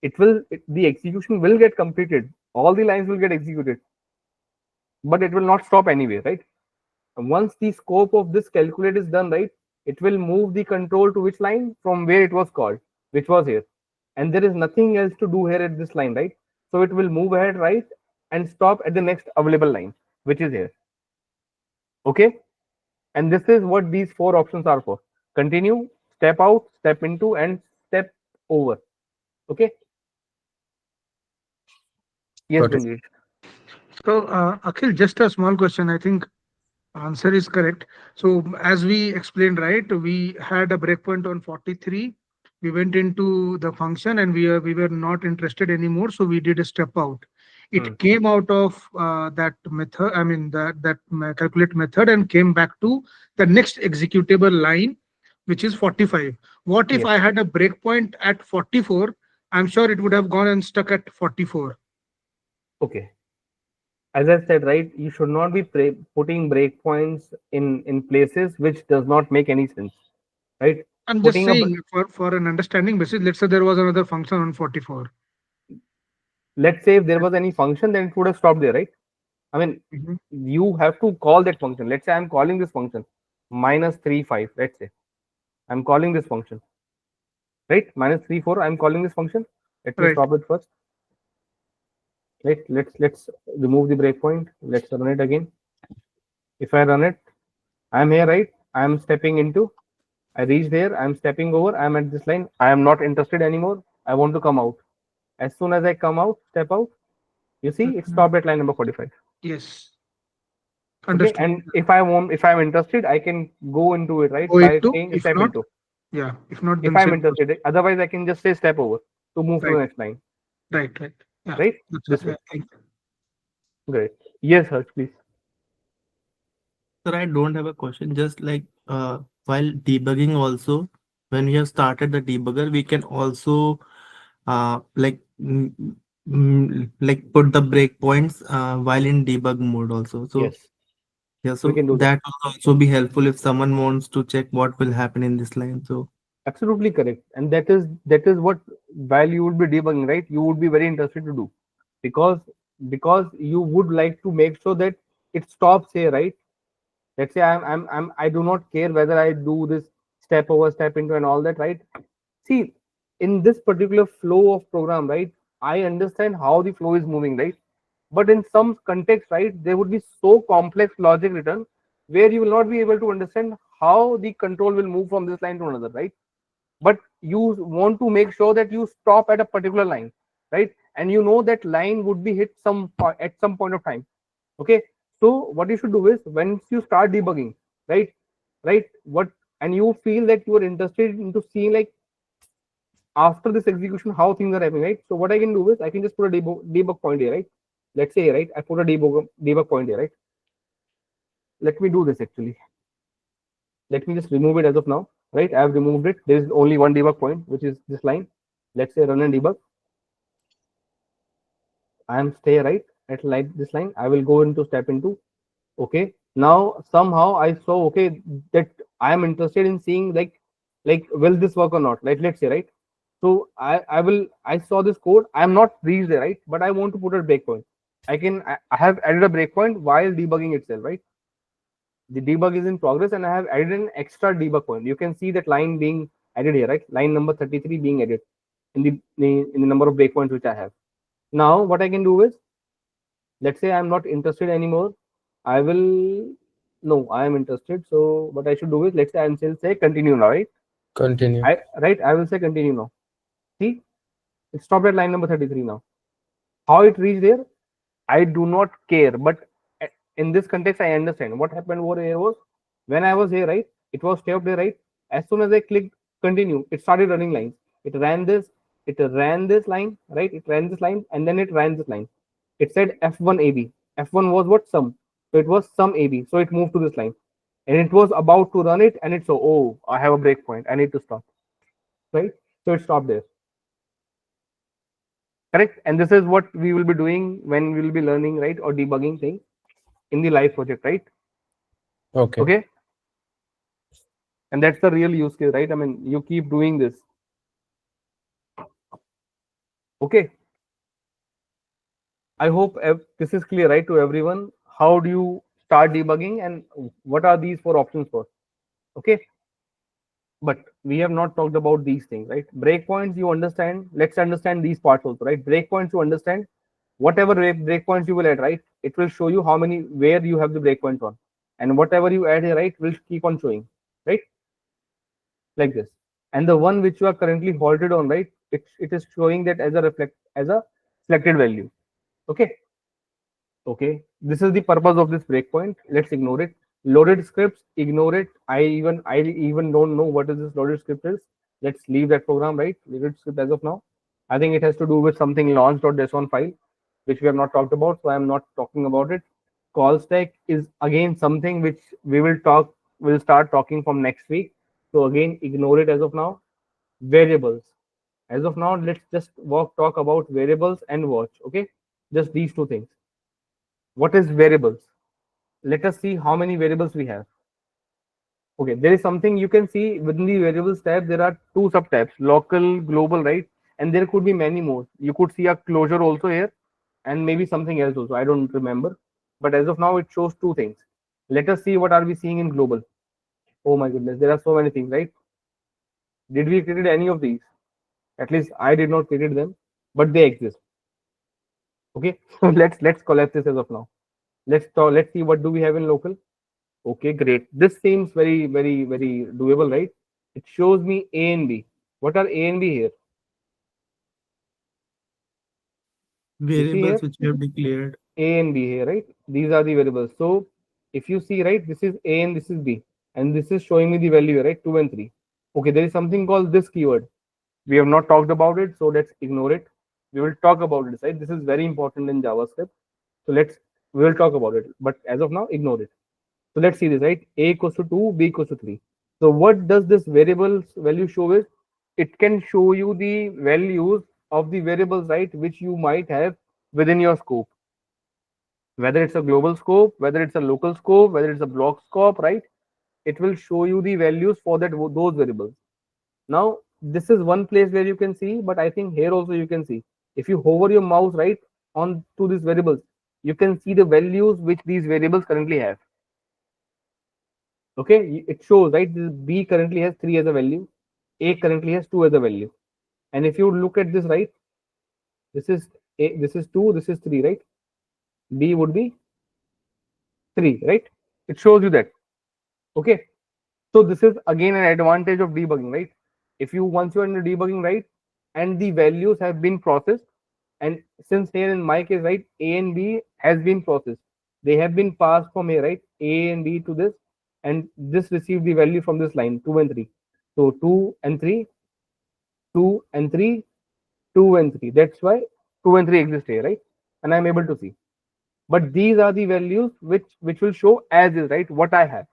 The execution will get completed. All the lines will get executed, but it will not stop anyway, right? And once the scope of this calculate is done, right, it will move the control to which line from where it was called, which was here. And there is nothing else to do here at this line, right? So it will move ahead, right, and stop at the next available line, which is here. Okay. And this is what these four options are for: continue, step out, step into, and step over. Okay. Yes, Benji. So, Akhil, just a small question. I think answer is correct. So, as we explained, right, we had a breakpoint on 43. We went into the function and we were not interested anymore. So we did a step out. It came out of that method. I mean that calculate method and came back to the next executable line, which is 45. What if Yes. I had a breakpoint at 44? I'm sure it would have gone and stuck at 44. Okay. As I said, right, you should not be putting breakpoints in places which does not make any sense, right? I'm just Putting a saying for an understanding basis, let's say there was another function on 44. Let's say if there was any function, then it would have stopped there, right? I mean, you have to call that function. Let's say I'm calling this function -35. Let's say I'm calling this function, right? -34. I'm calling this function. Let me Right. stop it first. Right. Let's remove the breakpoint. Let's run it again. If I run it, I'm here, right? I'm stepping into. I reach there. I'm stepping over. I'm at this line. I am not interested anymore. I want to come out. As soon as I come out, step out, you see it stopped at line number 45. Yes. Okay. Understood. And if I'm interested, I can go into it, right? Go By into, saying if step not, into. yeah. If not, If then I'm say- interested, otherwise I can just say step over to move to the Right. next line. Right. Yeah. Right? That's This yeah, way. thank you. Great. Yes, Harsh, please. Sir, I don't have a question. Just like while debugging also, when we have started the debugger, we can also like put the breakpoints while in debug mode also. So Yes, yeah, we so can do that. that will also be helpful if someone wants to check what will happen in this line. So Absolutely correct. And that is what, while you would be debugging, right, you would be very interested to do, because you would like to make sure that it stops here, right? Let's say I do not care whether I do this step over, step into, and all that, right? See, in this particular flow of program, right, I understand how the flow is moving, right? But in some context, right, there would be so complex logic written where you will not be able to understand how the control will move from this line to another, right? But you want to make sure that you stop at a particular line, right? And you know that line would be hit at some point of time. Okay. So what you should do is, once you start debugging, right, what, and you feel that you are interested into seeing, like, after this execution how things are happening, right? So what I can do is I can just put a debug point here, right? Let's say, right, I put a debug point here, right? Let me do this actually. Let me just remove it as of now, right? I have removed it. There is only one debug point, which is this line. Let's say run and debug. I am stay right at like this line. I will go into step into. Okay. Now somehow I saw okay that I am interested in seeing like will this work or not? Like let's say right. So I saw this code. I am not reached there right, but I want to put a breakpoint. I have added a breakpoint while debugging itself right. The debug is in progress and I have added an extra debug point. You can see that line being added here right. Line number 33 being added in the number of breakpoints which I have. Now what I can do is, let's say I'm not interested anymore. I will no, I am interested. So what I should do is, let's say I will say continue now, right? Continue. I will say continue now. See, it stopped at line number 33 now. How it reached there, I do not care. But in this context, I understand what happened over here was when I was here, right? It was stopped there, right? As soon as I clicked continue, it started running lines. It ran this line, right? It ran this line and then it ran this line. It said F1 AB. F1 was what? Sum. So it was sum AB. So it moved to this line. And it was about to run it and it saw, oh, I have a breakpoint. I need to stop. Right? So it stopped there. Correct? And this is what we will be doing when we will be learning, right? Or debugging things in the live project, right? Okay. Okay. And that's the real use case, right? I mean, you keep doing this. Okay. I hope this is clear, right, to everyone. How do you start debugging and what are these four options for? Okay. But we have not talked about these things, right? Breakpoints, you understand. Let's understand these parts also, right? Breakpoints, you understand. Whatever breakpoints you will add, right? It will show you how many, where you have the breakpoints on. And whatever you add here, right, will keep on showing, right? Like this. And the one which you are currently halted on, right? It is showing that as a selected value. Okay. Okay, this is the purpose of this breakpoint. Let's ignore it. Loaded scripts, ignore it. I even don't know what is this loaded script is. Let's leave that program, right? Loaded script as of now. I think it has to do with something launch.json file, which we have not talked about, so I'm not talking about it. Call stack is again something which we'll start talking from next week. So again, ignore it as of now. Variables. As of now, let's just talk about variables and watch. Okay, just these two things. What is variables? Let us see how many variables we have. Okay, there is something you can see within the variables tab. There are two subtabs, local, global, right? And there could be many more. You could see a closure also here and maybe something else also. I don't remember. But as of now, it shows two things. Let us see what are we seeing in global. Oh my goodness, there are so many things, right? Did we create any of these? At least I did not create them, but they exist. Okay, so let's collapse this as of now. Let's see what do we have in local. Okay, great. This seems very doable, right? It shows me A and B. What are A and B here? Variables which you have declared. A and B here, right? These are the variables. So if you see, right, this is A and this is B, and this is showing me the value, right? 2 and 3. Okay, there is something called this keyword. We have not talked about it, so let's ignore it. We will talk about it, right? This is very important in JavaScript. So we will talk about it, but as of now, ignore it. So let's see this, right? A equals to 2, B equals to 3. So what does this variables value show is? It can show you the values of the variables, right, which you might have within your scope. Whether it's a global scope, whether it's a local scope, whether it's a block scope, right? It will show you the values for those variables. Now, this is one place where you can see, but I think here also you can see. If you hover your mouse right on to these variables, you can see the values which these variables currently have. Okay, it shows right. This B currently has 3 as a value, A currently has 2 as a value, and if you look at this right, this is A, this is 2, this is 3, right? B would be 3, right? It shows you that. Okay, so this is again an advantage of debugging, right? If you once you're in the debugging, right, and the values have been processed, and since here in my case, right, A and B has been processed, they have been passed from here, right, A and B to this, and this received the value from this line 2 and 3. So 2 and 3, 2 and 3, 2 and 3. That's why 2 and 3 exist here, right? And I'm able to see. But these are the values which will show as is, right? What I have.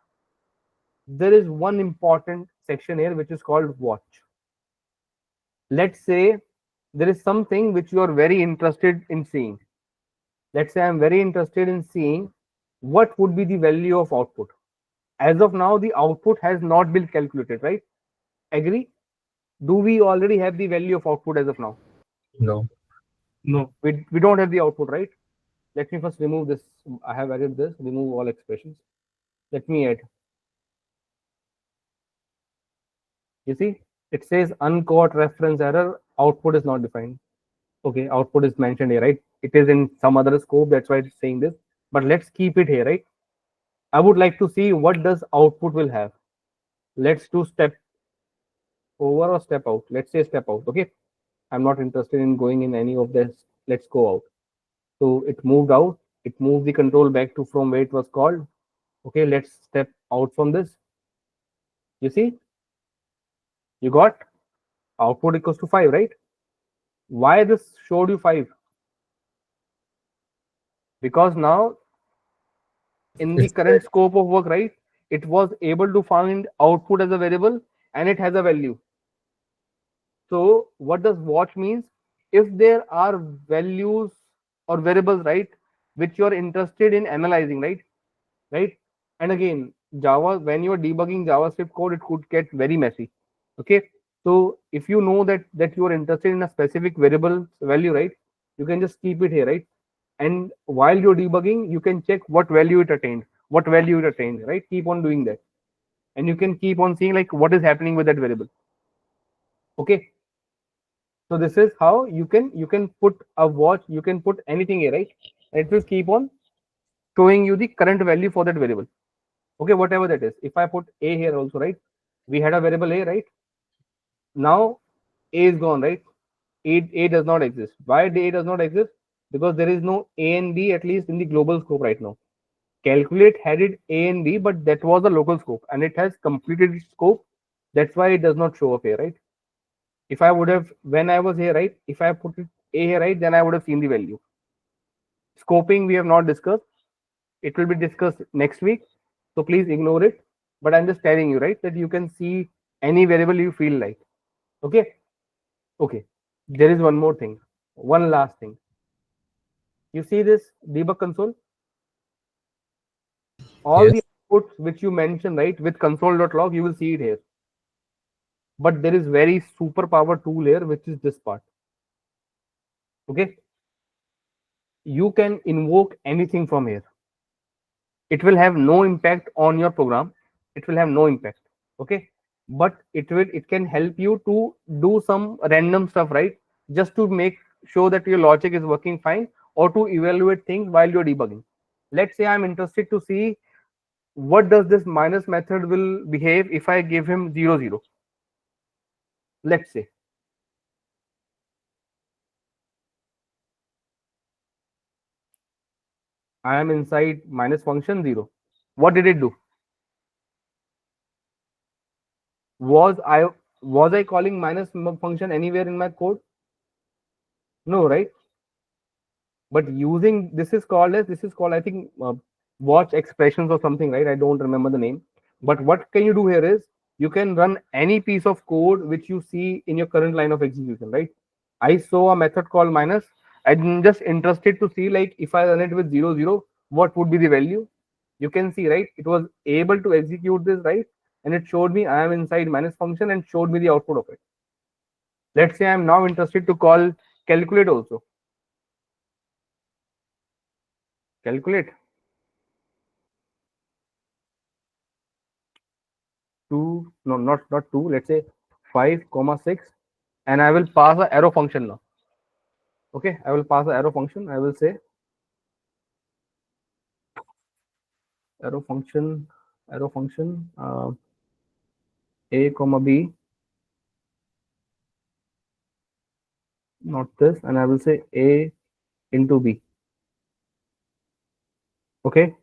There is one important section here which is called watch. Let's say there is something which you are very interested in seeing. Let's say I'm very interested in seeing what would be the value of output. As of now, the output has not been calculated, right? Agree? Do we already have the value of output as of now? No. No. We don't have the output, right? Let me first remove this. I have added this, remove all expressions. Let me add. You see, it says uncaught reference error, output is not defined. Okay, output is mentioned here, right? It is in some other scope, that's why it's saying this. But let's keep it here, right? I would like to see what does output will have. Let's do step over or step out. Let's say step out. Okay, I'm not interested in going in any of this. Let's go out. So it moved out. It moved the control back to from where it was called. Okay, let's step out from this. You see, you got output equals to 5, right? Why this showed you 5? Because now in the It's current scope of work, right, it was able to find output as a variable and it has a value. So what does watch means? If there are values or variables, right, which you're interested in analyzing, right, and again, Java, when you're debugging JavaScript code, it could get very messy. Okay, so if you know that you are interested in a specific variable value, right, you can just keep it here, right, and while you're debugging, you can check what value it attained, right? Keep on doing that, and you can keep on seeing like what is happening with that variable. Okay, so this is how you can put a watch, you can put anything here, right? And it will keep on showing you the current value for that variable. Okay, whatever that is. If I put a here also, right? We had a variable a, right? Now a is gone, right? A does not exist. Why a does not exist? Because there is no a and b, at least in the global scope right now. Calculate had it a and b, but that was the local scope and it has completed its scope. That's why it does not show up here, right? If I would have, when I was here, right, if I put it a here, right, then I would have seen the value. Scoping we have not discussed. It will be discussed next week, so please ignore it. But I'm just telling you, right, that you can see any variable you feel like. Okay, okay. There is one more thing, one last thing. You see this debug console? All the Yes. outputs which you mentioned, right, with console.log, you will see it here. But there is very super power tool here, which is this part. Okay, you can invoke anything from here. It will have no impact on your program. It will have no impact. Okay, but it can help you to do some random stuff, right? Just to make sure that your logic is working fine, or to evaluate things while you're debugging. Let's say I'm interested to see what does this minus method will behave if I give him 0 0. Let's say I am inside minus function 0. What did it do? Was I calling minus function anywhere in my code? No, right? But using this is called I think watch expressions or something, right? I don't remember the name. But what can you do here is you can run any piece of code which you see in your current line of execution, right? I saw a method called minus. I'm just interested to see like if I run it with 0 0, what would be the value? You can see, right, it was able to execute this, right, and it showed me I am inside minus function and showed me the output of it. Let's say I'm now interested to call calculate also. Calculate 2, no, not 2, let's say 5 comma 6, and I will pass a arrow function now. Okay, I will pass a arrow function. I will say arrow function a comma b, not this, and I will say a into b. Okay,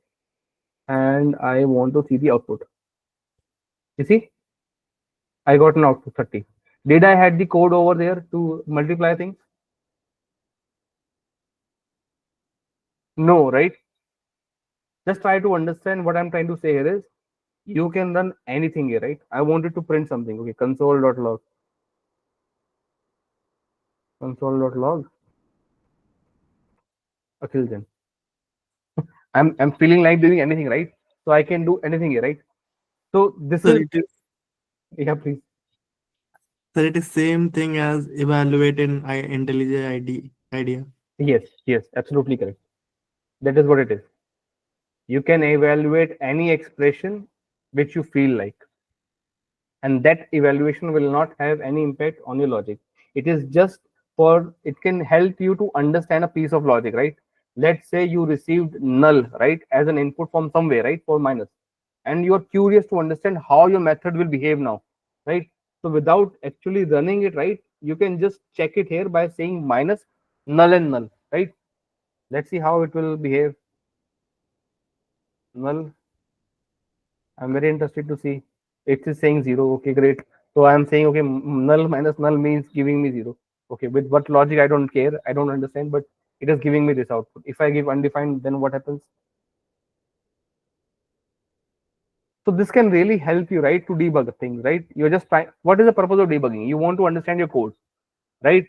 and I want to see the output. You see, I got an output 30. Did I had the code over there to multiply things? No, right? Just try to understand what I'm trying to say here is you can run anything here, right? I wanted to print something. Okay, console.log. Console.log. Akhiljan. I'm feeling like doing anything, right? So I can do anything here, right? So this Sir, is, it is yeah, please. sir, it is same thing as evaluate in IntelliJ idea. Yes, absolutely correct. That is what it is. You can evaluate any expression which you feel like, and that evaluation will not have any impact on your logic. It is just for, it can help you to understand a piece of logic, right? Let's say you received null, right, as an input from somewhere, right, for minus, and you're curious to understand how your method will behave now, right? So without actually running it, right, you can just check it here by saying minus null and null, right? Let's see how it will behave. Null, I'm very interested to see. It is saying 0. Okay, great. So I'm saying, okay, null minus null means giving me 0. Okay, with what logic, I don't care. I don't understand, but it is giving me this output. If I give undefined, then what happens? So this can really help you, right, to debug things, right? You're just trying. What is the purpose of debugging? You want to understand your code, right?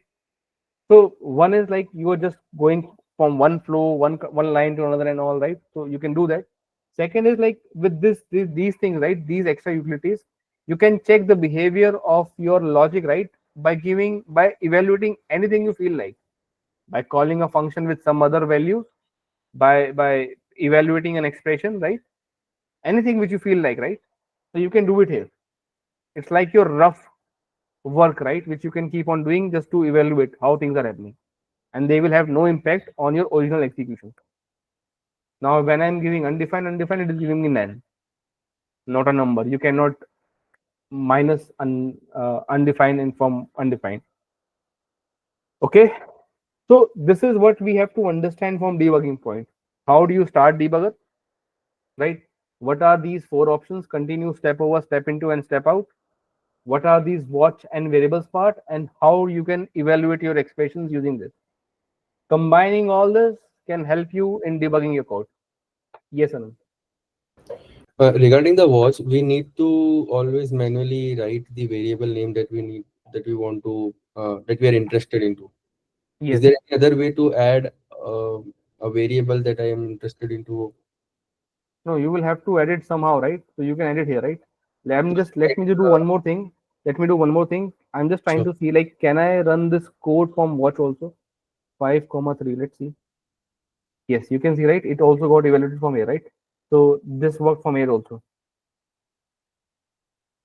So one is like you are just going from one flow, one line to another and all, right? So you can do that. Second is like with these things, right? These extra utilities, you can check the behavior of your logic, right? By evaluating anything you feel like, by calling a function with some other values, by evaluating an expression, right? Anything which you feel like, right? So you can do it here. It's like your rough work, right? Which you can keep on doing just to evaluate how things are happening, and they will have no impact on your original execution. Now, when I'm giving undefined, it is giving me none, not a number. You cannot minus undefined and from undefined. Okay, so this is what we have to understand from debugging point. How do you start debugger, right? What are these four options? Continue, step over, step into, and step out. What are these watch and variables part, and how you can evaluate your expressions using this. Combining all this can help you in debugging your code. Yes, Anand. Regarding the watch, we need to always manually write the variable name that we want to that we are interested into. Yes. Is there any other way to add a variable that I am interested into? No, you will have to edit somehow, right? So you can edit here, right? Let me just do one more thing. Let me do one more thing. I'm just trying to see, like, can I run this code from watch also? 5,3. Let's see. Yes, you can see, right? It also got evaluated from here, right? So this worked from here also.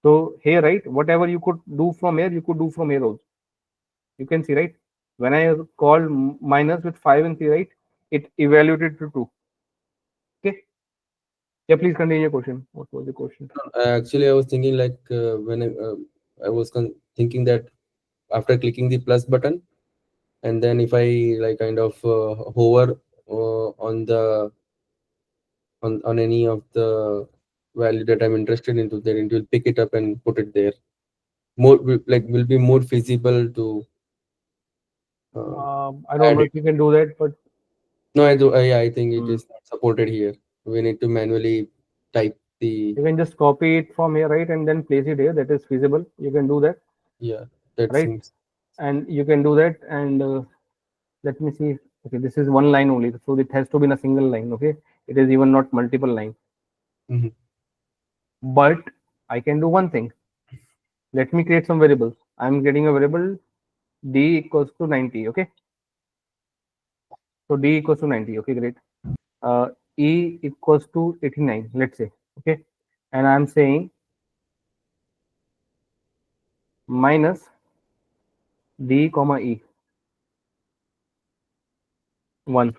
So here, right? Whatever you could do from here, you could do from here also. You can see, right? When I called minus with 5 and 3, right? It evaluated to 2. Okay. Yeah, please continue your question. What was the question? Actually, I was thinking like when I was thinking that after clicking the plus button, and then if I like kind of hover on any of the value that I'm interested into, then it will pick it up and put it there. Will be more feasible to. I don't know if you can do that, but no, I do. I think it is not supported here. We need to manually type the. You can just copy it from here, right, and then place it here. That is feasible. You can do that. Yeah, that right. seems. And you can do that. And let me see. Okay, this is one line only, so it has to be in a single line. Okay, it is even not multiple line. But I can do one thing. Let me create some variables. I'm getting a variable d equals to 90. Okay, so d equals to 90. Okay, great. E equals to 89. Let's say. Okay, and I'm saying minus d comma e 1.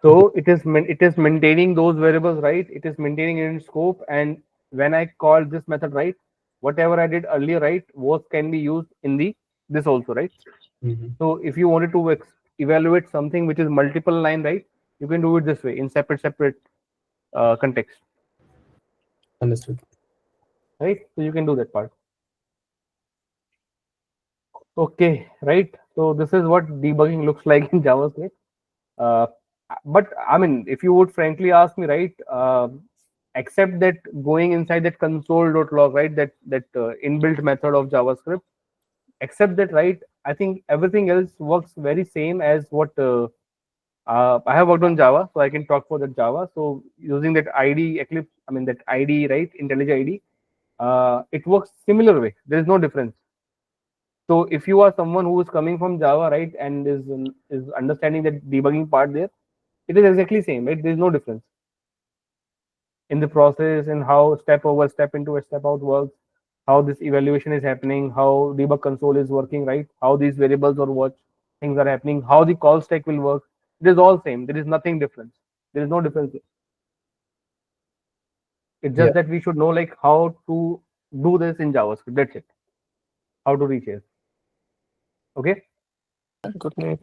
So it is maintaining those variables, right? It is maintaining it in scope. And when I call this method, right, whatever I did earlier, right, was can be used in the this also, right? So if you wanted to evaluate something which is multiple line, right, you can do it this way in separate context. Understood. Right, so you can do that part. Okay, right. So this is what debugging looks like in JavaScript. But I mean, if you would frankly ask me, right, except that going inside that console.log, right, that inbuilt method of JavaScript, except that, right, I think everything else works very same as what I have worked on Java, so I can talk for that Java. So using that ID Eclipse, I mean that ID, right, IntelliJ ID, it works similar way. There is no difference. So if you are someone who is coming from Java, right, and is understanding that debugging part there, it is exactly same, right? There is no difference in the process and how step over step into a step out works, how this evaluation is happening, how debug console is working, right? How these variables or what things are happening, how the call stack will work. It is all same. There is nothing different. There is no difference. It's just that we should know like how to do this in JavaScript. That's it. How to reach it. Okay. Good night.